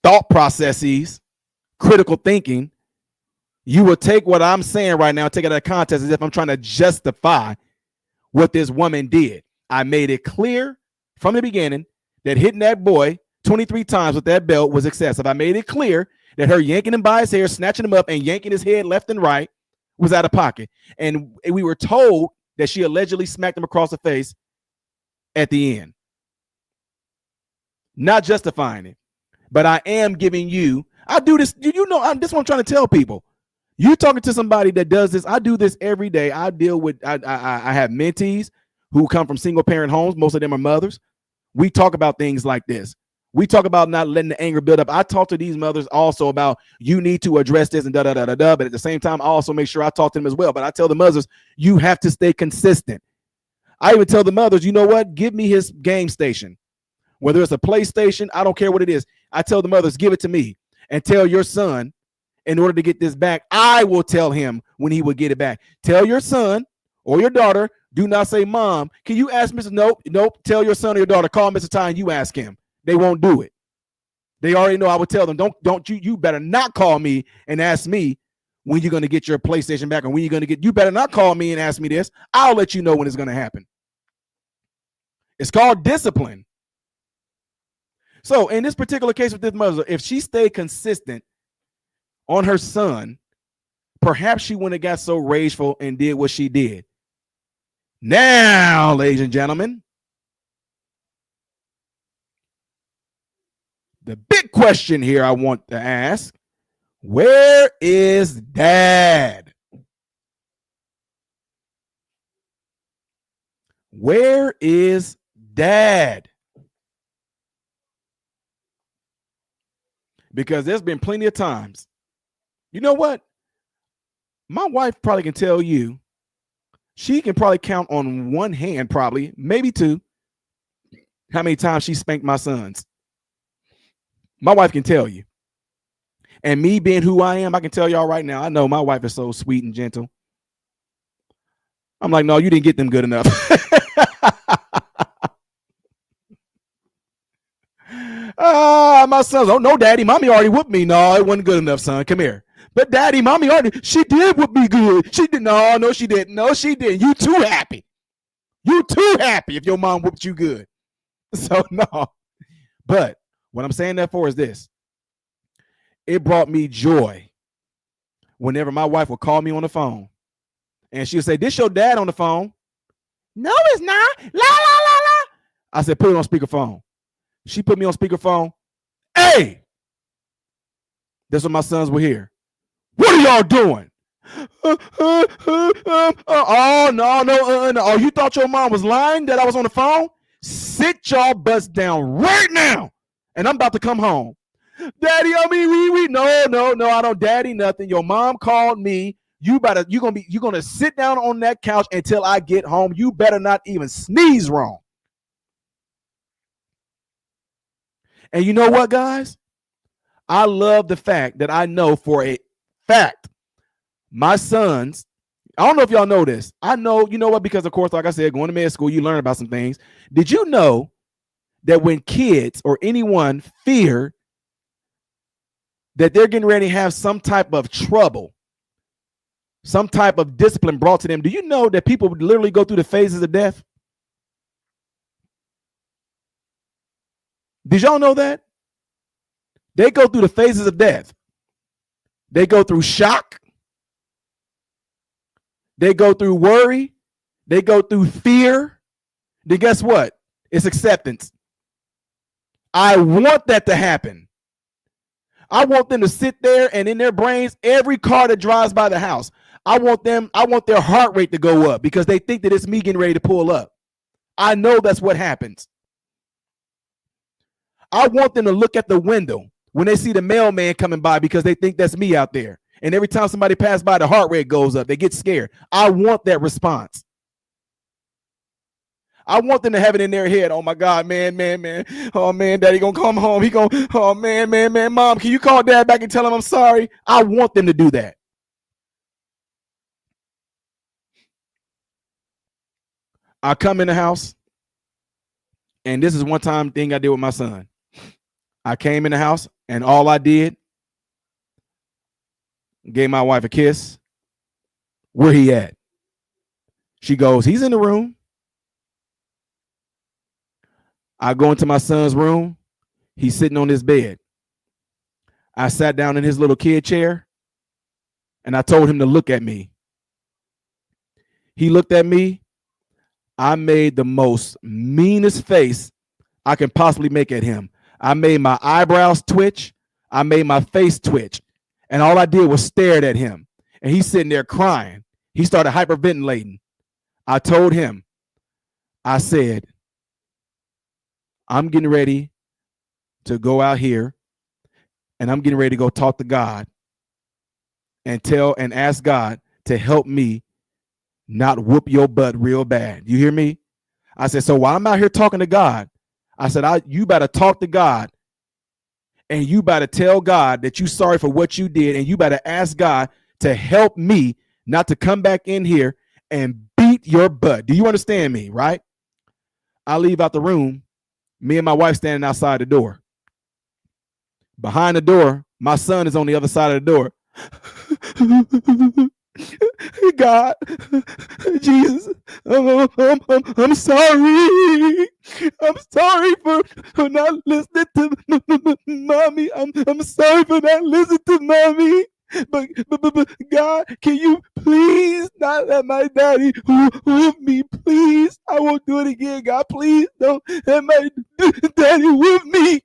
thought processes, critical thinking, you will take what I'm saying right now, take it out of context as if I'm trying to justify what this woman did. I made it clear from the beginning that hitting that boy 23 times with that belt was excessive. I made it clear that her yanking him by his hair, snatching him up, and yanking his head left and right was out of pocket. And we were told that she allegedly smacked him across the face at the end. Not justifying it, but I am giving you, I do this, this is what I'm trying to tell people. You're talking to somebody that does this. I do this every day. I deal with, I have mentees who come from single parent homes. Most of them are mothers. We talk about things like this. We talk about not letting the anger build up. I talk to these mothers also about you need to address this and da-da-da-da-da. But at the same time, I also make sure I talk to them as well. But I tell the mothers, you have to stay consistent. I even tell the mothers, you know what? Give me his game station. Whether it's a PlayStation, I don't care what it is. I tell the mothers, give it to me. And tell your son, in order to get this back, I will tell him when he will get it back. Tell your son or your daughter, do not say, Mom, can you ask Mr. Nope. Tell your son or your daughter, call Mr. Ty and you ask him. They won't do it. They already know I would tell them, don't you better not call me and ask me when you're going to get your PlayStation back or when you're going to get, you better not call me and ask me this. I'll let you know when it's going to happen. It's called discipline. So in this particular case with this mother, if she stayed consistent on her son, perhaps she wouldn't have got so rageful and did what she did. Now, ladies and gentlemen, the big question here I want to ask, where is Dad? Where is Dad? Because there's been plenty of times. You know what? My wife probably can tell you, she can probably count on one hand, probably, maybe two, how many times she spanked my sons. My wife can tell you. And me being who I am, I can tell y'all right now, I know my wife is so sweet and gentle. I'm like, no, you didn't get them good enough. got my sons. Oh no, daddy, mommy already whooped me. No, it wasn't good enough, son. Come here. But daddy, mommy already, she did whoop me good. She did. No, she didn't. No, she didn't. You too happy. You too happy if your mom whooped you good. So no. But what I'm saying that for is this. It brought me joy whenever my wife would call me on the phone and she would say, "This your dad on the phone." "No, it's not. La, la, la, la." I said, "Put it on speakerphone." She put me on speakerphone. "Hey," that's when my sons were here. "What are y'all doing?" Oh, no. Oh, you thought your mom was lying that I was on the phone? Sit y'all butts down right now. And I'm about to come home. "Daddy, I mean, no, I don't daddy nothing. Your mom called me. You're gonna sit down on that couch until I get home. You better not even sneeze wrong." And you know what, guys? I love the fact that I know for a fact my sons, I don't know if y'all know this. I know, you know what? Because of course, like I said, going to med school, you learn about some things. Did you know that when kids or anyone fear that they're getting ready to have some type of trouble, some type of discipline brought to them, do you know that people would literally go through the phases of death? Did y'all know that? They go through the phases of death. They go through shock. They go through worry. They go through fear. Then guess what? It's acceptance. I want that to happen. I want them to sit there and in their brains, every car that drives by the house, I want their heart rate to go up because they think that it's me getting ready to pull up. I know that's what happens. I want them to look at the window when they see the mailman coming by because they think that's me out there. And every time somebody passes by, the heart rate goes up. They get scared. I want that response. I want them to have it in their head. "Oh my God, man. Oh man, daddy gonna come home. Oh man, mom, can you call dad back and tell him I'm sorry?" I want them to do that. I come in the house, and this is one time thing I did with my son. I came in the house, and all I did, gave my wife a kiss. "Where he at?" She goes, "He's in the room." I go into my son's room. He's sitting on his bed. I sat down in his little kid chair, and I told him to look at me. He looked at me. I made the most meanest face I can possibly make at him. I made my eyebrows twitch. I made my face twitch. And all I did was stare at him. And he's sitting there crying. He started hyperventilating. I told him, I said, "I'm getting ready to go out here and I'm getting ready to go talk to God and ask God to help me not whoop your butt real bad." You hear me? I said, so while I'm out here talking to God, I said, you better talk to God and you better tell God that you're sorry for what you did. And you better ask God to help me not to come back in here and beat your butt. Do you understand me? Right? I leave out the room. Me and my wife standing outside the door. Behind the door, my son is on the other side of the door. "God, Jesus, I'm sorry. I'm sorry for not listening to mommy. I'm sorry for not listening to mommy. But God, can you please not let my daddy whoop me? Please, I won't do it again. God, please don't let my daddy whoop me."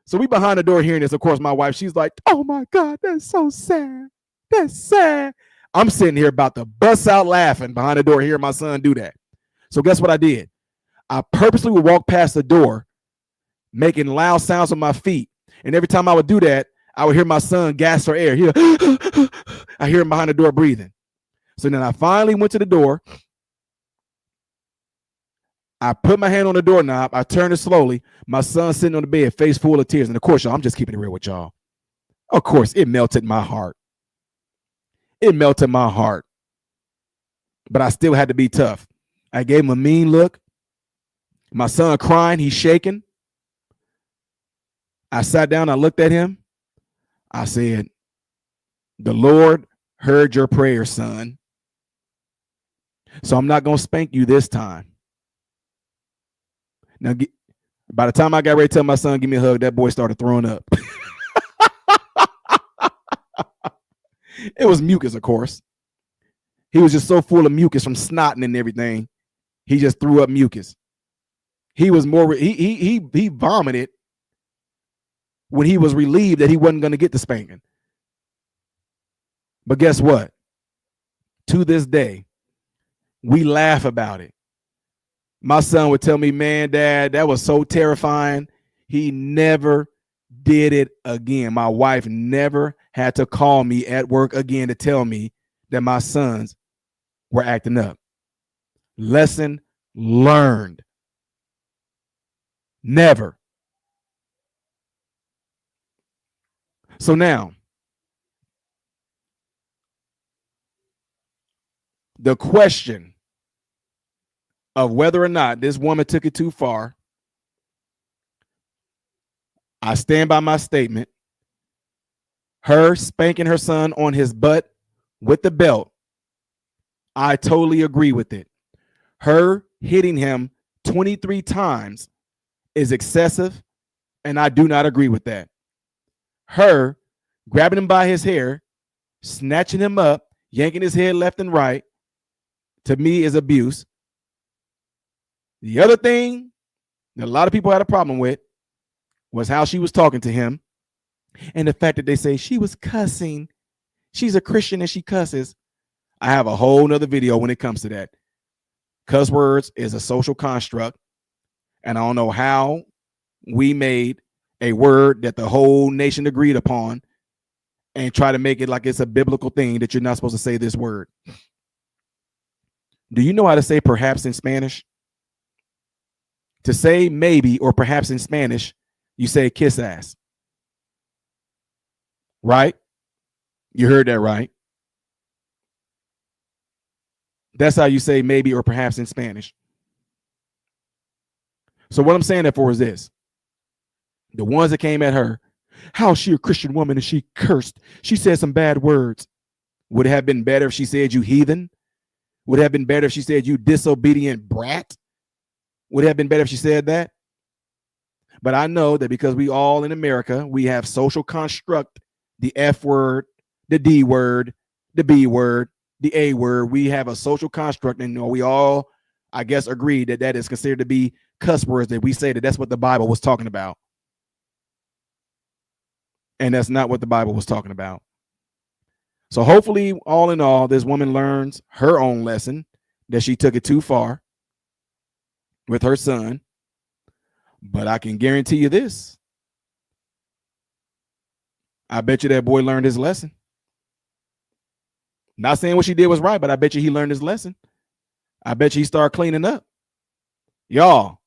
So we behind the door hearing this. Of course, my wife, she's like, "Oh my God, that's so sad. That's sad." I'm sitting here about to bust out laughing behind the door hearing my son do that. So guess what I did? I purposely would walk past the door, making loud sounds with my feet. And every time I would do that, I would hear my son gasp for air. I hear him behind the door breathing. So then I finally went to the door. I put my hand on the doorknob. I turned it slowly. My son sitting on the bed, face full of tears. And of course, y'all, I'm just keeping it real with y'all. Of course, it melted my heart. It melted my heart. But I still had to be tough. I gave him a mean look. My son crying. He's shaking. I sat down, I looked at him. I said, the Lord heard your prayer, son. So I'm not going to spank you this time. Now, by the time I got ready to tell my son, give me a hug, that boy started throwing up. It was mucus, of course. He was just so full of mucus from snotting and everything. He just threw up mucus. He was more, he vomited when he was relieved that he wasn't going to get the spanking. But guess what? To this day, we laugh about it. My son would tell me, man, Dad, that was so terrifying. He never did it again. My wife never had to call me at work again to tell me that my sons were acting up. Lesson learned. Never. So now, the question of whether or not this woman took it too far, I stand by my statement. Her spanking her son on his butt with the belt, I totally agree with it. Her hitting him 23 times is excessive, and I do not agree with that. Her grabbing him by his hair, snatching him up, yanking his head left and right, to me is abuse. The other thing that a lot of people had a problem with was how she was talking to him, and the fact that they say she was cussing. She's a Christian and she cusses. I have a whole nother video when it comes to that. Cuss words is a social construct, and I don't know how we made a word that the whole nation agreed upon and try to make it like it's a biblical thing that you're not supposed to say this word. Do you know how to say perhaps in Spanish? To say maybe or perhaps in Spanish, you say kiss ass. Right? You heard that right. That's how you say maybe or perhaps in Spanish. So what I'm saying that for is this. The ones that came at her, how is she a Christian woman and she cursed? She said some bad words. Would it have been better if she said you heathen? Would it have been better if she said you disobedient brat? Would it have been better if she said that? But I know that because we all in America, we have social construct, the F word, the D word, the B word, the A word. We have a social construct, and we all, I guess, agree that that is considered to be cuss words, that we say that that's what the Bible was talking about. And that's not what the Bible was talking about. So hopefully, all in all, this woman learns her own lesson, that she took it too far with her son. But I can guarantee you this. I bet you that boy learned his lesson. Not saying what she did was right, but I bet you he learned his lesson. I bet you he started cleaning up. Y'all,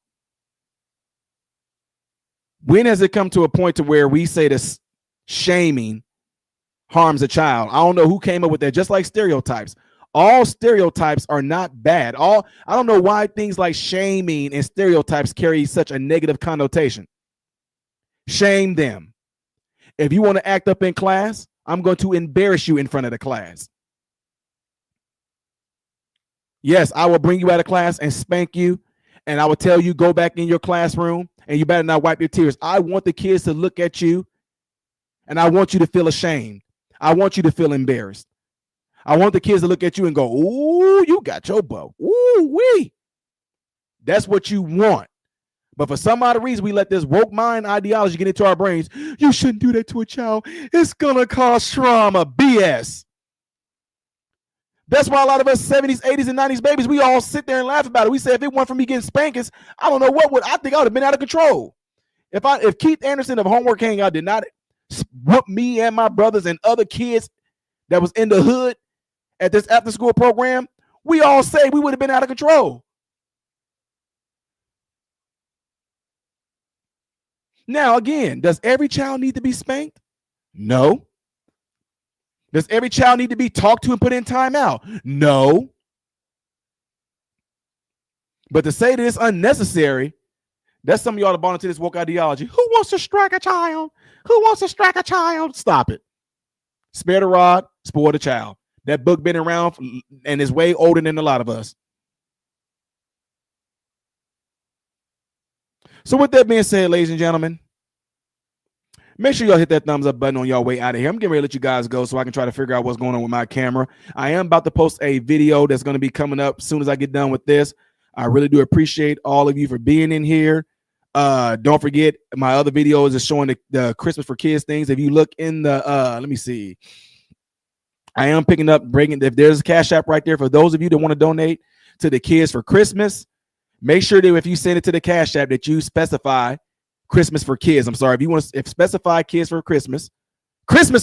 when has it come to a point to where we say this shaming harms a child? I don't know who came up with that. Just like stereotypes. All stereotypes are not bad. I don't know why things like shaming and stereotypes carry such a negative connotation. Shame them. If you want to act up in class, I'm going to embarrass you in front of the class. Yes, I will bring you out of class and spank you, and I will tell you go back in your classroom and you better not wipe your tears. I want the kids to look at you, and I want you to feel ashamed. I want you to feel embarrassed. I want the kids to look at you and go, ooh, you got your bow. Ooh, wee. That's what you want. But for some odd reason, we let this woke mind ideology get into our brains. You shouldn't do that to a child. It's going to cause trauma. BS. That's why a lot of us 70s, 80s, and 90s babies, we all sit there and laugh about it. We say, if it weren't for me getting spankings, I don't know what would. I think I would have been out of control. If Keith Anderson of Homework Hangout did not whoop me and my brothers and other kids that was in the hood at this after school program, we all say we would have been out of control. Now, again, does every child need to be spanked? No. Does every child need to be talked to and put in timeout? No. But to say that it's unnecessary That's some of y'all that bought into this woke ideology. Who wants to strike a child? Who wants to strike a child? Stop it. Spare the rod, spoil the child. That book been around and is way older than a lot of us. So with that being said, ladies and gentlemen, make sure y'all hit that thumbs up button on y'all way out of here. I'm getting ready to let you guys go so I can try to figure out what's going on with my camera. I am about to post a video that's going to be coming up as soon as I get done with this. I really do appreciate all of you for being in here. Don't forget my other videos is showing the Christmas for Kids things. If you look in the let me see, I am picking up if there's a Cash App right there for those of you that want to donate to the kids for Christmas. Make sure that if you send it to the Cash App that you specify Christmas for Kids. I'm sorry, if you want to specify kids for Christmas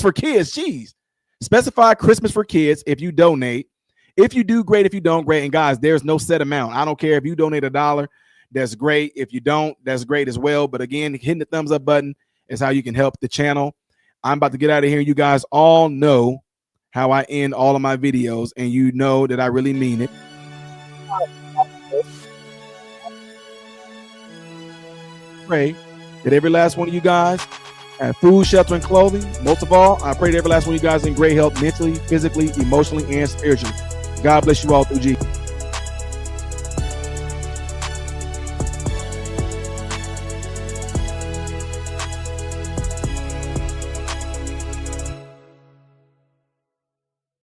for kids, geez, specify Christmas for Kids if you donate. If you do, great. If you don't, great. And guys, there's no set amount. I don't care if you donate $1. That's great. If you don't, that's great as well. But again, hitting the thumbs up button is how you can help the channel. I'm about to get out of here. You guys all know how I end all of my videos, and you know that I really mean it. Pray that every last one of you guys have food, shelter, and clothing. Most of all, I pray that every last one of you guys in great health, mentally, physically, emotionally, and spiritually. God bless you all through Jesus.